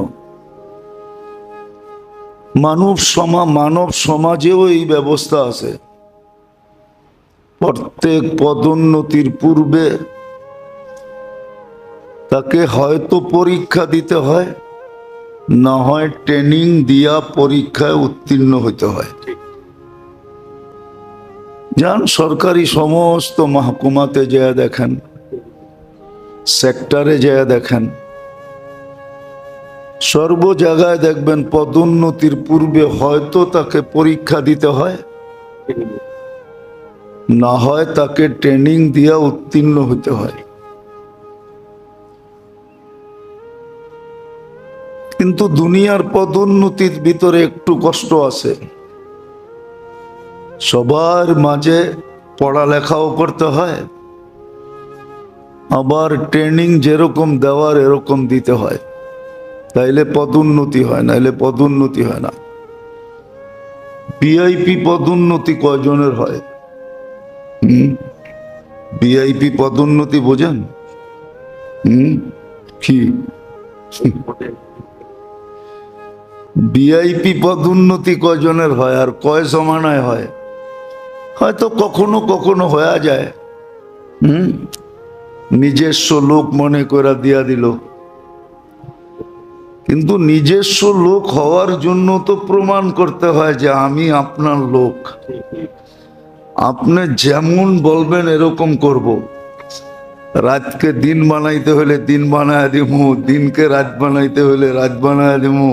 মানব সমাজেও এই ব্যবস্থা আছে। প্রত্যেক পদোন্নতির পূর্বে তাকে হয়তো পরীক্ষা দিতে হয়, না হয় ট্রেনিং দিয়া পরীক্ষায় উত্তীর্ণ হতে হয়। যান সরকারি সমস্ত মহকুমাতে যেয়ে দেখেন, সেক্টরে যেয়ে দেখেন, সর্ব জায়গায় দেখবেন পদোন্নতির পূর্বে হয়তো তাকে পরীক্ষা দিতে হয়, না হয় তাকে ট্রেনিং দিয়া উত্তীর্ণ হতে হয়। কিন্তু দুনিয়ার পদোন্নতির ভিতরে একটু কষ্ট আছে। সবার মাঝে পড়ালেখাও করতে হয়, আবার ট্রেনিং যেরকম দেওয়ার এরকম দিতে হয়, তাইলে পদোন্নতি হয়, নাইলে পদোন্নতি হয় না। ভিআইপি পদোন্নতি কয়জনের হয়? ভিআইপি পদোন্নতি বোঝেন? কি ভিআইপি পদোন্নতি কয়জনের হয় আর কয় জমানায় হয়? হয়তো কখনো কখনো হয়ে যায়, নিজস্ব লোক মনে করে দিয়া দিল। কিন্তু নিজস্ব লোক হওয়ার জন্য তো প্রমাণ করতে হয় যে আমি আপনার লোক, আপনি যেমন বলবেন এরকম করব। রাতকে দিন বানাইতে হলে দিন বানায় দিমু, দিনকে রাত বানাইতে হলে রাত বানায় দিমু।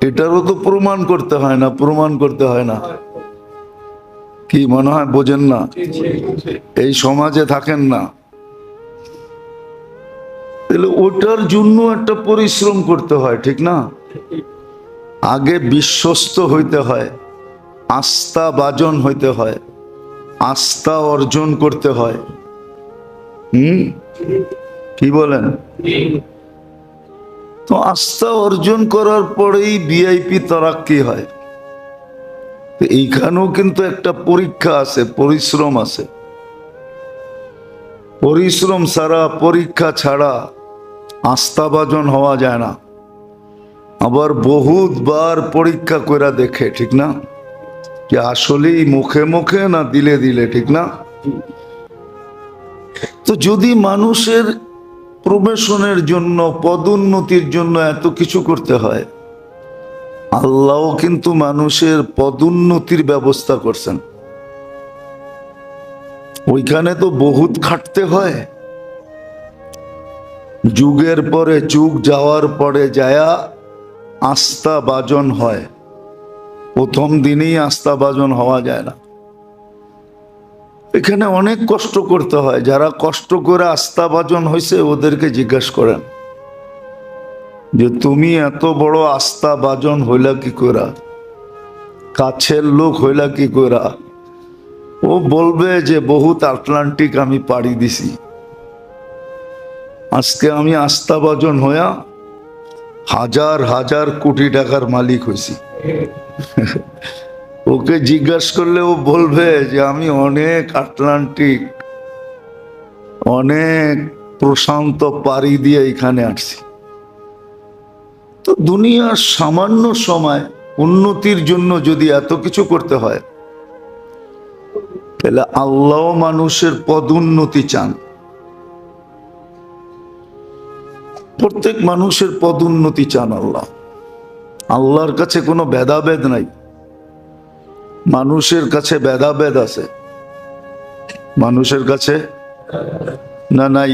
এটারও তো প্রমাণ করতে হয় না? প্রমাণ করতে হয় না? কি মনে হয় বোঝেন না? এই সমাজে থাকেন না, তাহলে ওটার জন্য একটা পরিশ্রম করতে হয়, ঠিক না? আগে বিশ্বস্ত হইতে হয়, আস্থা ভাজন হইতে হয়, আস্থা অর্জন করতে হয়। কি বলেন? তো আস্থা অর্জন করার পরেই ভিআইপি তারাক্কি হয়। এইখানেও কিন্তু একটা পরীক্ষা আছে, পরিশ্রম আছে। পরিশ্রম ছাড়া, পরীক্ষা ছাড়া আস্থাভাজন হওয়া যায় না। আবার বহুতবার পরীক্ষা করে দেখে, ঠিক না? যে আসলেই মুখে মুখে না দিলে দিলে, ঠিক না? তো যদি মানুষের প্রমোশনের জন্য, পদোন্নতির জন্য এত কিছু করতে হয়, আল্লাহ কিন্তু মানুষের পদোন্নতির ব্যবস্থা করছেন। ওইখানে তো বহুত খাটতে হয়, যুগের পরে যুগ যাওয়ার পরে যায়া আস্থা বাজন হয়। প্রথম দিনেই আস্থা বাজন হওয়া যায় না, এখানে অনেক কষ্ট করতে হয়। যারা কষ্ট করে আস্থা বাজন হয়েছে ওদেরকে জিজ্ঞাসা করেন যে তুমি এত বড় আস্থা বাজন হইলা কি করা, কাছের লোক হইলা কি করা? ও বলবে যে বহুত আটলান্টিক আমি পাড়ি দিছি, আজকে আমি আস্থাভাজন হইয়া হাজার হাজার কোটি টাকার মালিক হয়েছি। ওকে জিজ্ঞাসা করলে ও বলবে যে আমি অনেক আটলান্টিক, অনেক প্রশান্ত পাড়ি দিয়ে এখানে আসছি। তো দুনিয়ার সামান্য সময় উন্নতির জন্য যদি এত কিছু করতে হয়, তাহলে আল্লাহ মানুষের পদোন্নতি চান। প্রত্যেক মানুষের পদোন্নতি চান আল্লাহ। আল্লাহর কাছে কোনো ভেদাভেদ নাই, মানুষের কাছে ভেদাভেদ আছে। মানুষের কাছে না নাই?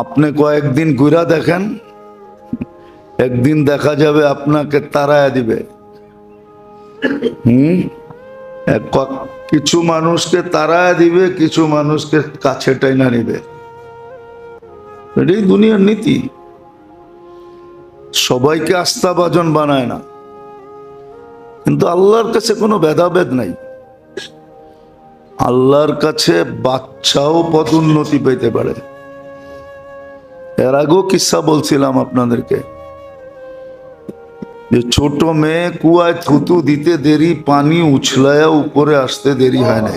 আপনি কয়েকদিন ঘুরা দেখেন, একদিন দেখা যাবে আপনাকে তাড়ায়া দিবে। কিছু মানুষকে তাড়ায়া দিবে, কিছু মানুষকে কাছে টাইনা নিবে। এটাই দুনিয়ার নীতি। সবাইকে আস্থাভাজন বানায় না, কিন্তু আল্লাহর কাছে কোনো ভেদাভেদ নাই। আল্লাহর কাছে বাচ্চাও পদোন্নতি পেতে পারে। এর আগেও কিসসা বলছিলাম আপনাদেরকে যে ছোট মেয়ে কুয়ায় থুতু দিতে দেরি, পানি উছলায়া উপরে আসতে দেরি হয় না,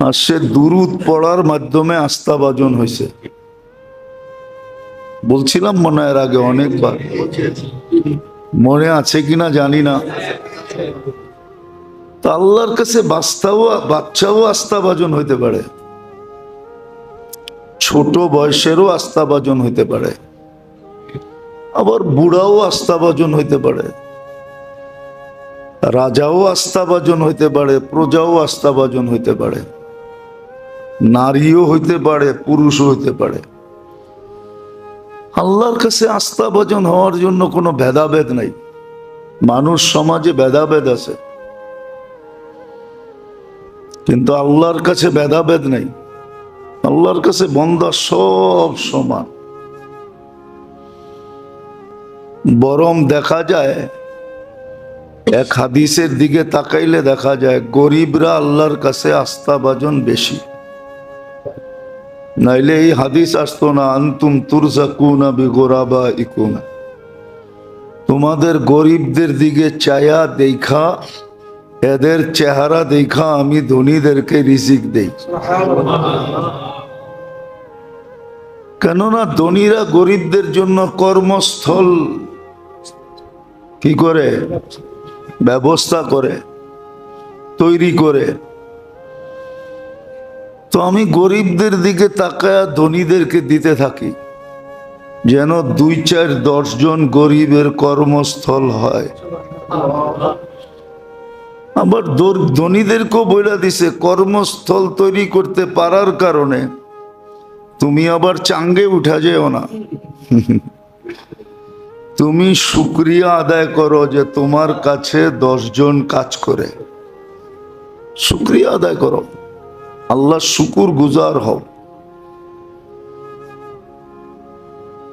আর সে দুরুদ পড়ার মাধ্যমে আস্থাভাজন হয়েছে। বলছিলাম মনে এর আগে অনেকবার, মনে আছে কিনা জানি না। তা আল্লাহর কাছে বাচ্চাও আস্থাভাজন হইতে পারে, ছোট বয়সেরও আস্থাভাজন হইতে পারে, আবার বুড়াও আস্থাভাজন হইতে পারে, রাজাও আস্থাভাজন হইতে পারে, প্রজাও আস্থাভাজন হইতে পারে, নারীও হইতে পারে, পুরুষও হইতে পারে। আল্লাহর কাছে আস্থাভাজন হওয়ার জন্য কোনো ভেদাভেদ নাই। মানুষ সমাজে ভেদাভেদ আছে, কিন্তু আল্লাহর কাছে ভেদাভেদ নাই। আল্লাহর কাছে বান্দা সব সমান। বরং দেখা যায়, এক হাদিসের দিকে তাকাইলে দেখা যায় গরিবরা আল্লাহর কাছে আস্থাভাজন বেশি, নাইলে এই হাদিস আসতো না, আনতুম তুরজাকুনা বিগোরাবাইকুম। তোমাদের গরিবদের দিকে চায়া দেখা, এদের চেহারা দেখা আমি ধনীদেরকে রিজিক দেই। কেননা ধনীরা গরিবদের জন্য কর্মস্থল কি করে, ব্যবস্থা করে, তৈরি করে। তো আমি গরিবদের দিকে তাকায়া ধনীদেরকে দিতে থাকি, যেন 2-4-10 জন গরিবের কর্মস্থল হয়। আবার ধনীদেরকেও বলে দিছে কর্মস্থল তৈরি করতে পারার কারণে তুমি আবার চাঙ্গে উঠা যেও না। তুমি শুকরিয়া আদায় করো যে তোমার কাছে 10 জন কাজ করে, শুকরিয়া আদায় করো, আল্লাহ শুকুর গুজার হও।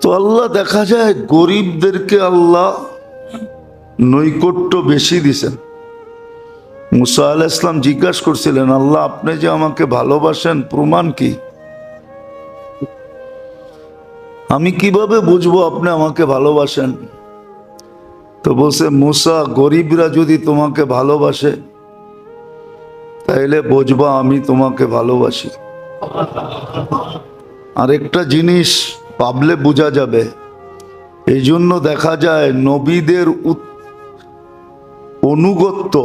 তো আল্লাহ দেখা যায় গরিবদেরকে আল্লাহ নৈকট্য বেশি দিছেন। মুসা আলাইহিস সালাম জিজ্ঞাসা করছিলেন, আল্লাহ আপনি যে আমাকে ভালোবাসেন প্রমাণ কি? আমি কিভাবে বুঝবো আপনি আমাকে ভালোবাসেন? তো বলছে, মুসা গরিবরা যদি তোমাকে ভালোবাসে তাইলে বুঝবা আমি তোমাকে ভালোবাসি। আরেকটা জিনিস ভাবলে বোঝা যাবে, এই জন্য দেখা যায় নবীদের অনুগত্য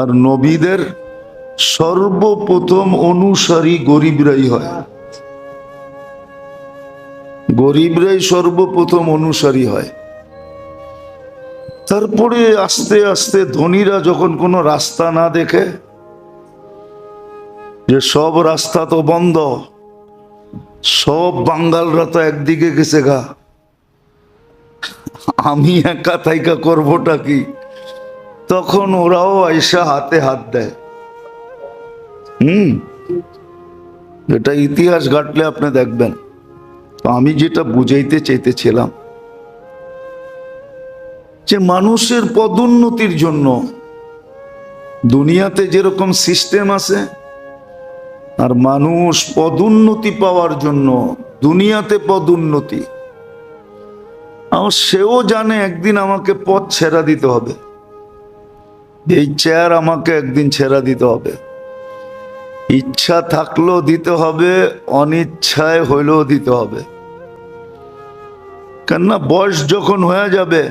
আর নবীদের সর্বপ্রথম অনুসারী গরিবরাই হয়। গরিবরাই সর্বপ্রথম অনুসারী হয়। তারপরে আস্তে আস্তে ধনীরা যখন কোনো রাস্তা না দেখে, যে সব রাস্তা তো বন্ধ, সব বাঙ্গালরা তো একদিকে গেছে গা, আমি একা থাইকা করবোটা কি, তখন ওরাও আইসা হাতে হাত দেয়। এটা ইতিহাস ঘাটলে আপনি দেখবেন। তো আমি যেটা বুঝাইতে চাইতেছিলাম, যে মানুষের পদোন্নতির জন্য দুনিয়াতে যেরকম সিস্টেম আছে, আর মানুষ পদোন্নতি পাওয়ার জন্য দুনিয়াতে পদোন্নতি, আর সেও জানে একদিন আমাকে পথ ছেড়া দিতে হবে, এই চেয়ার আমাকে একদিন ছেড়া দিতে হবে। ইচ্ছা থাকলেও দিতে হবে, অনিচ্ছায় হইলেও দিতে হবে। কেননা বয়স যখন হয়ে যাবে,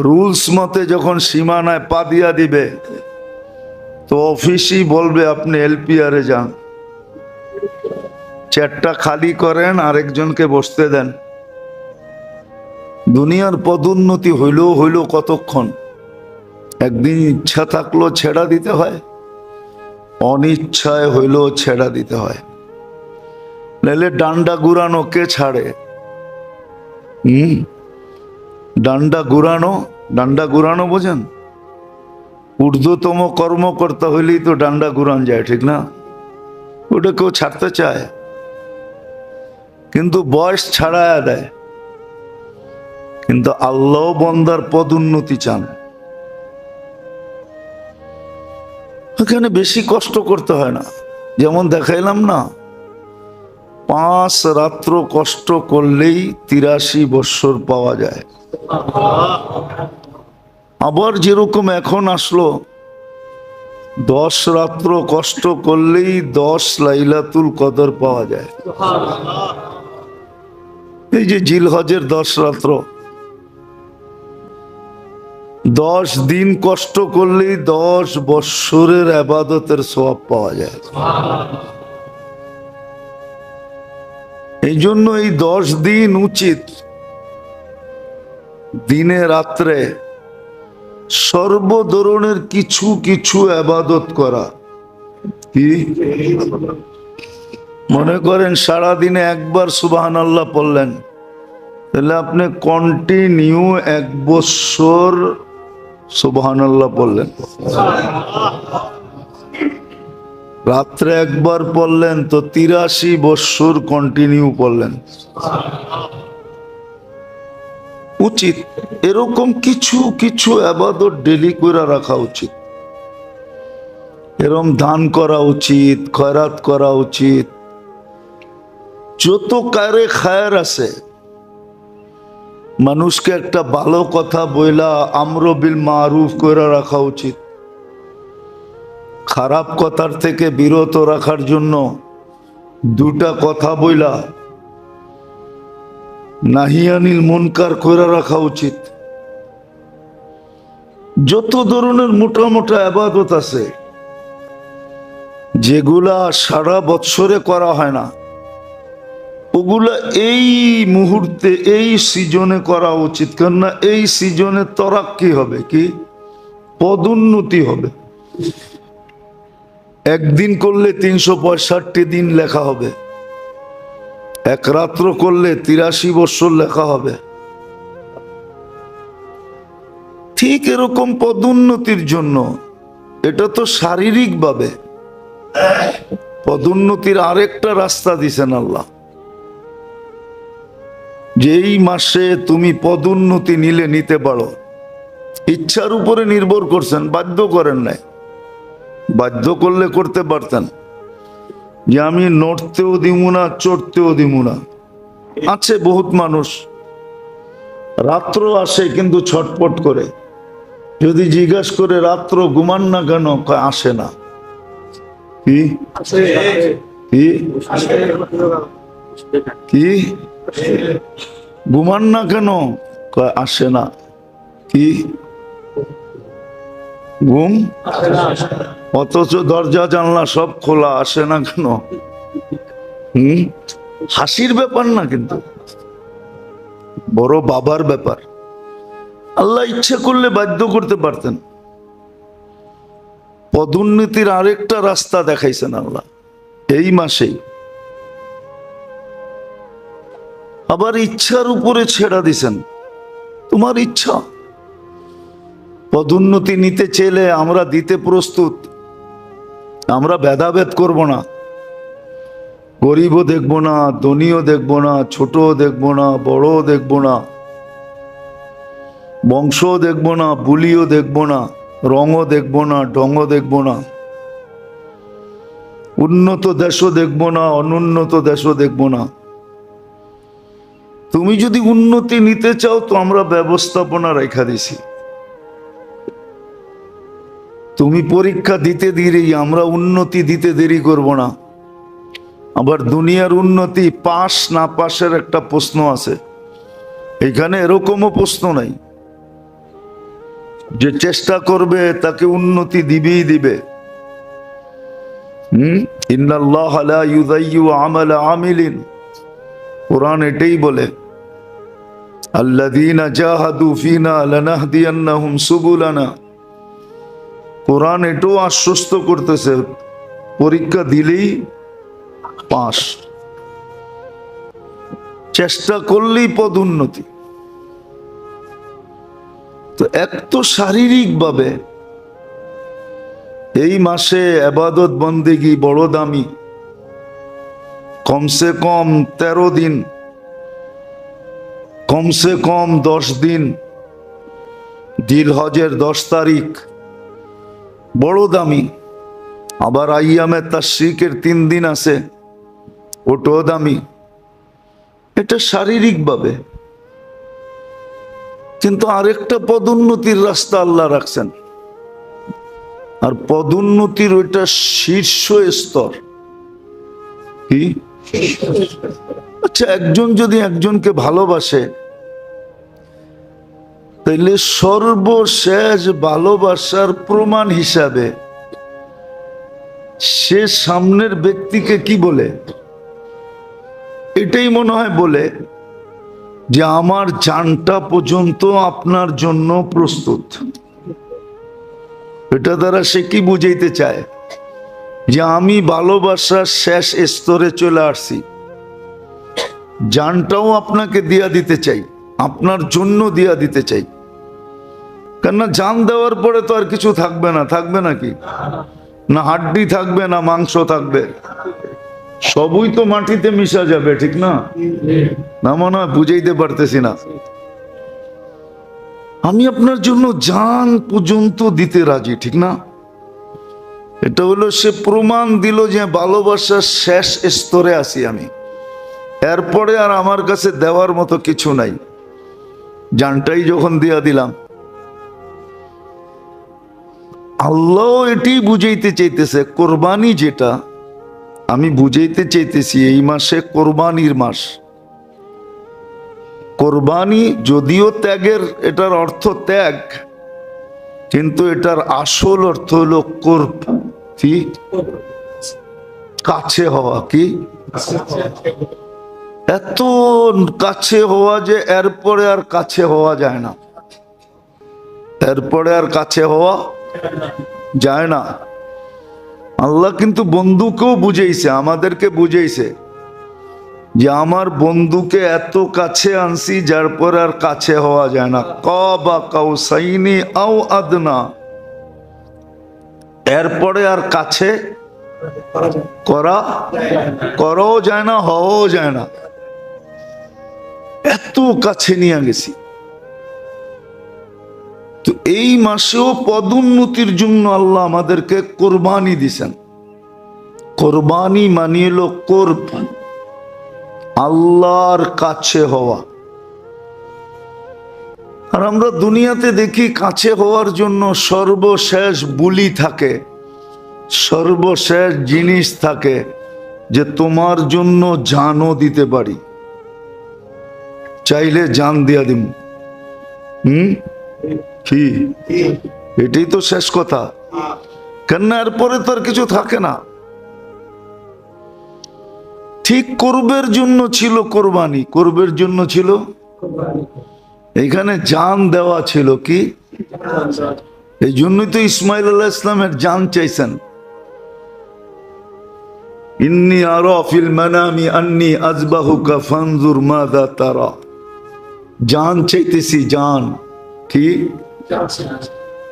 রুলস মতে যখন সীমানায় পা দিয়া দিবে, তো অফিসই বলবে আপনি এলপিআরে যান, চেয়ারটা খালি করেন, আরেকজনকে বসতে দেন। দুনিয়ার পদোন্নতি হইলেও কতক্ষণ? একদিন ইচ্ছা থাকলেও ছেড়া দিতে হয়, অনিচ্ছায় হইলেও ছেড়া দিতে হয়। নাহলে ডান্ডা ঘুরানো কে ছাড়ে? ডান্ডা ঘুরানো বোঝেন? ঊর্ধ্বতম কর্মকর্তা হইলেই তো ডান্ডা ঘুরান যায়, ঠিক না? ওটা কেউ ছাড়তে চায়, কিন্তু বয়স ছাড়ায়া দেয়। কিন্তু আল্লাহ বন্দার পদোন্নতি চান, এখানে বেশি কষ্ট করতে হয় না। যেমন দেখাইলাম না, 5 রাত্র কষ্ট করলেই 83 বৎসর পাওয়া যায়। আবার যেরকম এখন আসলো, 10 রাত্র কষ্ট করলেই 10 লাইলাতুল কদর পাওয়া যায়। এই যে জিলহজের 10 রাত্র, 10 দিন কষ্ট করলেই 10 বৎসরের ইবাদতের সওয়াব পাওয়া যায়। এই জন্য এই 10 দিন উচিত দিনে রাত্রে সর্ব ধরনের কিছু কিছু ইবাদত করা। কি মনে করেন সারাদিনে একবার সুবহানাল্লাহ পড়লেন, তাহলে আপনি কন্টিনিউ 1 বৎসর সুবহানাল্লাহ পড়লেন। রাত্রে একবার পড়লেন তো 83 বৎসর কন্টিনিউ পড়লেন। উচিত এরকম কিছু কিছু ইবাদত ডেলি করে রাখা উচিত। এরকম দান করা উচিত, খয়রাত করা উচিত। যত কারে খায়ের আছে, মানুষকে একটা ভালো কথা বইলা আমর বিল মারুফ করে রাখা উচিত। খারাপ কথার থেকে বিরত রাখার জন্য 2টা কথা বইলা নাহিয়ানিল মুনকার করে রাখা উচিত। যত ধরনের মোটা মোটা ইবাদত আছে, যেগুলা সারা বৎসরে করা হয় না, ওগুলা এই মুহূর্তে এই সিজনে করা উচিত। কেননা এই সিজনে তরাক্কি হবে, কি পদোন্নতি হবে। একদিন করলে 365 দিন লেখা হবে, 1 রাত্র করলে 83 বৎসর লেখা হবে। ঠিক এরকম পদোন্নতির জন্য, এটা তো শারীরিক ভাবে, পদোন্নতির আরেকটা রাস্তা দিছেন আল্লাহ। যেই মাসে তুমি পদোন্নতি নিতে পারো, ইচ্ছার উপরে নির্ভর করছেন, বাধ্য করেন নাই। বাধ্য করলে করতে পারতেন যে আমি নড়তেও দিব না, চড়তেও দিব না। আছে বহুত মানুষ রাত্র আসে কিন্তু ছটপট করে, যদি জিজ্ঞাসা করে রাত্র ঘুমান না কেন, আসে না। কি কি কি ঘুমান না কেন? কয় আসে না। কি ঘুম? অথচ দরজা জানলা সব খোলা, আসে না কেন? হাসির ব্যাপার না, কিন্তু বড় বাবার ব্যাপার। আল্লাহ ইচ্ছে করলে বাধ্য করতে পারতেন। পদোন্নতির আরেকটা রাস্তা দেখাইছেন আল্লাহ এই মাসেই। আবার ইচ্ছার উপরে ছেড়া দিছেন, তোমার ইচ্ছা। পদোন্নতি নিতে চাইলে আমরা দিতে প্রস্তুত, আমরা ভেদাভেদ করব না। গরিবও দেখবো না, ধনীও দেখবো না, ছোটও দেখবো না, বড়ও দেখবো না, বংশও দেখবো না, বুলিও দেখবো না, রঙও দেখবো না, ঢংও দেখবো না, উন্নত দেশও দেখবো না, অনুন্নত দেশও দেখবো না। তুমি যদি উন্নতি নিতে চাও তো আমরা ব্যবস্থাপনা রেখা দিছি। তুমি পরীক্ষা দিতে দেরি, আমরা উন্নতি দিতে দেরি করব না। আবার দুনিয়ার উন্নতি পাস না পাসের একটা প্রশ্ন আছে, এখানে এরকমও প্রশ্ন নাই। যে চেষ্টা করবে তাকে উন্নতি দিবেই দিবে। ইন্নাল্লাহ লা ইউযায়্যু আমালা আমিলিন, কোরআন এটাই বলে। আল্লাযীনা জাহাদু ফীনা লানাহদিয়ান্নাহুম সুবুলানা। কোরআন এটাও আশ্বস্ত করতেছে পরীক্ষা দিলেই পাস, চেষ্টা করলেই পদোন্নতি। তো এক তো শারীরিক ভাবে এই মাসে ইবাদত বন্দেগী বড় দামি। কমসে কম 13 দিন, কমসে কম 10 দিন, জিলহজের 10 তারিখ বড় দামি। আবার আইয়ামে তাশরিকের 3 দিন আছে, ওটাও দামি। এটা শারীরিক ভাবে। কিন্তু আরেকটা পদোন্নতির রাস্তা আল্লাহ রাখছেন, আর পদোন্নতির ওইটা শীর্ষ স্তর। কি? আচ্ছা, একজন যদি একজনকে ভালোবাসে তাইলে সর্বশেষ ভালোবাসার প্রমাণ হিসাবে সে সামনের ব্যক্তিকে কি বলে? এটাই মনে হয় বলে যে আমার জানটা পর্যন্ত আপনার জন্য প্রস্তুত। এটা দ্বারা সে কি বুঝাইতে চায়? যে আমি ভালোবাসার শেষ স্তরে চলে আসছি, জানটাও আপনাকে দিয়া দিতে চাই, আপনার জন্য দিয়া দিতে চাই। কেননা জান দেওয়ার পরে তো আর কিছু থাকবে না, থাকবে নাকি? না হাড্ডি থাকবে, না মাংস থাকবে, সবই তো মাটিতে মিশা যাবে, ঠিক না? না মনে হয় বুঝাইতে পারতেছি না। আমি আপনার জন্য জান পর্যন্ত দিতে রাজি, ঠিক না? এটা হলো সে প্রমাণ দিল যে ভালোবাসার শেষ স্তরে আছি আমি, এরপরে আর আমার কাছে দেওয়ার মতো কিছু নাই। জানটাই যখন দিয়া দিলাম, আল্লাহ এটি বুঝাইতে চাইতেছে। কোরবানি যেটা আমি বুঝাইতে চাইতেছি, এই মাসে কোরবানির মাস। কোরবানি যদিও ত্যাগের, এটার অর্থ ত্যাগ, কিন্তু এটার আসল অর্থ হলো কোরব। কি? কাছে হওয়া। কি? এত কাছে হওয়া যে এরপরে আর কাছে হওয়া যায় না, এরপরে আর কাছে হওয়া যায় না। আল্লাহ কিন্তু বন্ধুকেও বুঝাইছে, আমাদেরকে বুঝাইছে যে আমার বন্ধুকে এত কাছে আনছি যার পর আর কাছে হওয়া যায় না। কাবা কাউসাইনি আও আদনা, এরপরে আর কাছে করাও যায় না, হওয়াও যায় না। এত কাছে নিয়ে গেছি। তো এই মাসেও পদোন্নতির জন্য আল্লাহ আমাদেরকে কোরবানি দিছেন। কোরবানি মানে হলো কোরব, আল্লাহর কাছে হওয়া। আর আমরা দুনিয়াতে দেখি কাছে হওয়ার জন্য সর্বশেষ বুলি থাকে, সর্বশেষ জিনিস থাকে, যে তোমার জন্য জানও দিতে পারি। চাইলে জান দিয়া দিম। কি এটাই তো শেষ কথা, কেননা এরপরে তো আর কিছু থাকে না। ঠিক করবের জন্য ছিল কোরবানি, করবের জন্য ছিল, এখানে জান দেওয়া ছিল কি, এই জন্যই তো ইসমাইল আলাইহিস সালামের জান চাইছেন। ইন্নী আরা ফিল মানামি আন্নী আযবাহুকা ফানজুর মাযা তারা, জান চাইতেছি, জান। কি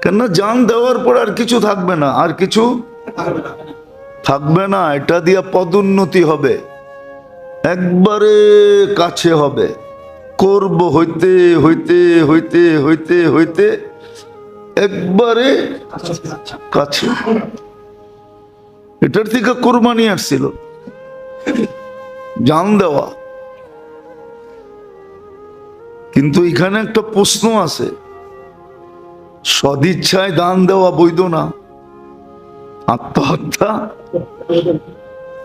কেন, জান দেওয়ার পর আর কিছু থাকবে না, আর কিছু থাকবে না। এটা দিয়া পদোন্নতি হবে, একবারে কাছে হবে, করব হইতে হইতে হইতে হইতে হইতে একবারে কাছে। এটার থেকে কোরবানি আসছিল, জান দেওয়া। কিন্তু এখানে একটা প্রশ্ন আছে, সদিচ্ছায় দান দেওয়া বৈধ না, আত্মহত্যা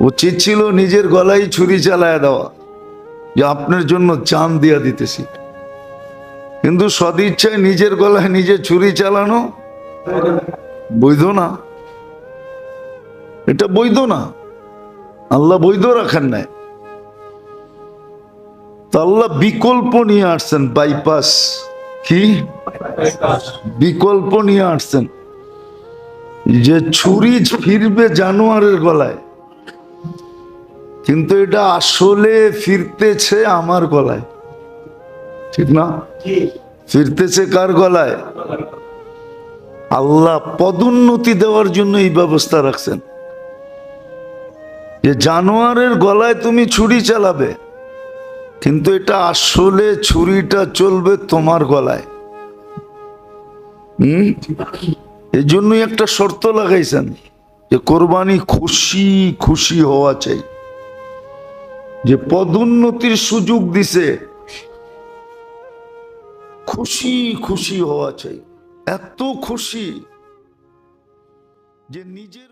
উচিত ছিল নিজের গলায় ছুরি চালায় দেওয়া, যে আপনার জন্য জান দিয়া দিতেছি। কিন্তু সদিচ্ছায় নিজের গলায় নিজে ছুরি চালানো বৈধ না, এটা বৈধ না, আল্লাহ বৈধ রাখেন নাই। তো আল্লাহ বিকল্প নিয়ে আসছেন, বাইপাস। কি বিকল্প নিয়ে আসছেন, যে ছুরি ফিরবে জানোয়ারের গলায়, কিন্তু এটা আসলে ফিরতেছে আমার গলায়, ঠিক না? ফিরতেছে কার গলায়? আল্লাহ পদোন্নতি দেওয়ার জন্য এই ব্যবস্থা রাখছেন, যে জানোয়ারের গলায় তুমি ছুরি চালাবে, কিন্তু এটা আসলে ছুরিটা চলবে তোমার গলায়। এই জন্যই একটা শর্ত লাগাইছেন, যে কোরবানি খুশি খুশি হওয়া চাই, যে পদোন্নতির সুযোগ দিছে, খুশি খুশি হওয়া চাই, এত খুশি যে নিজের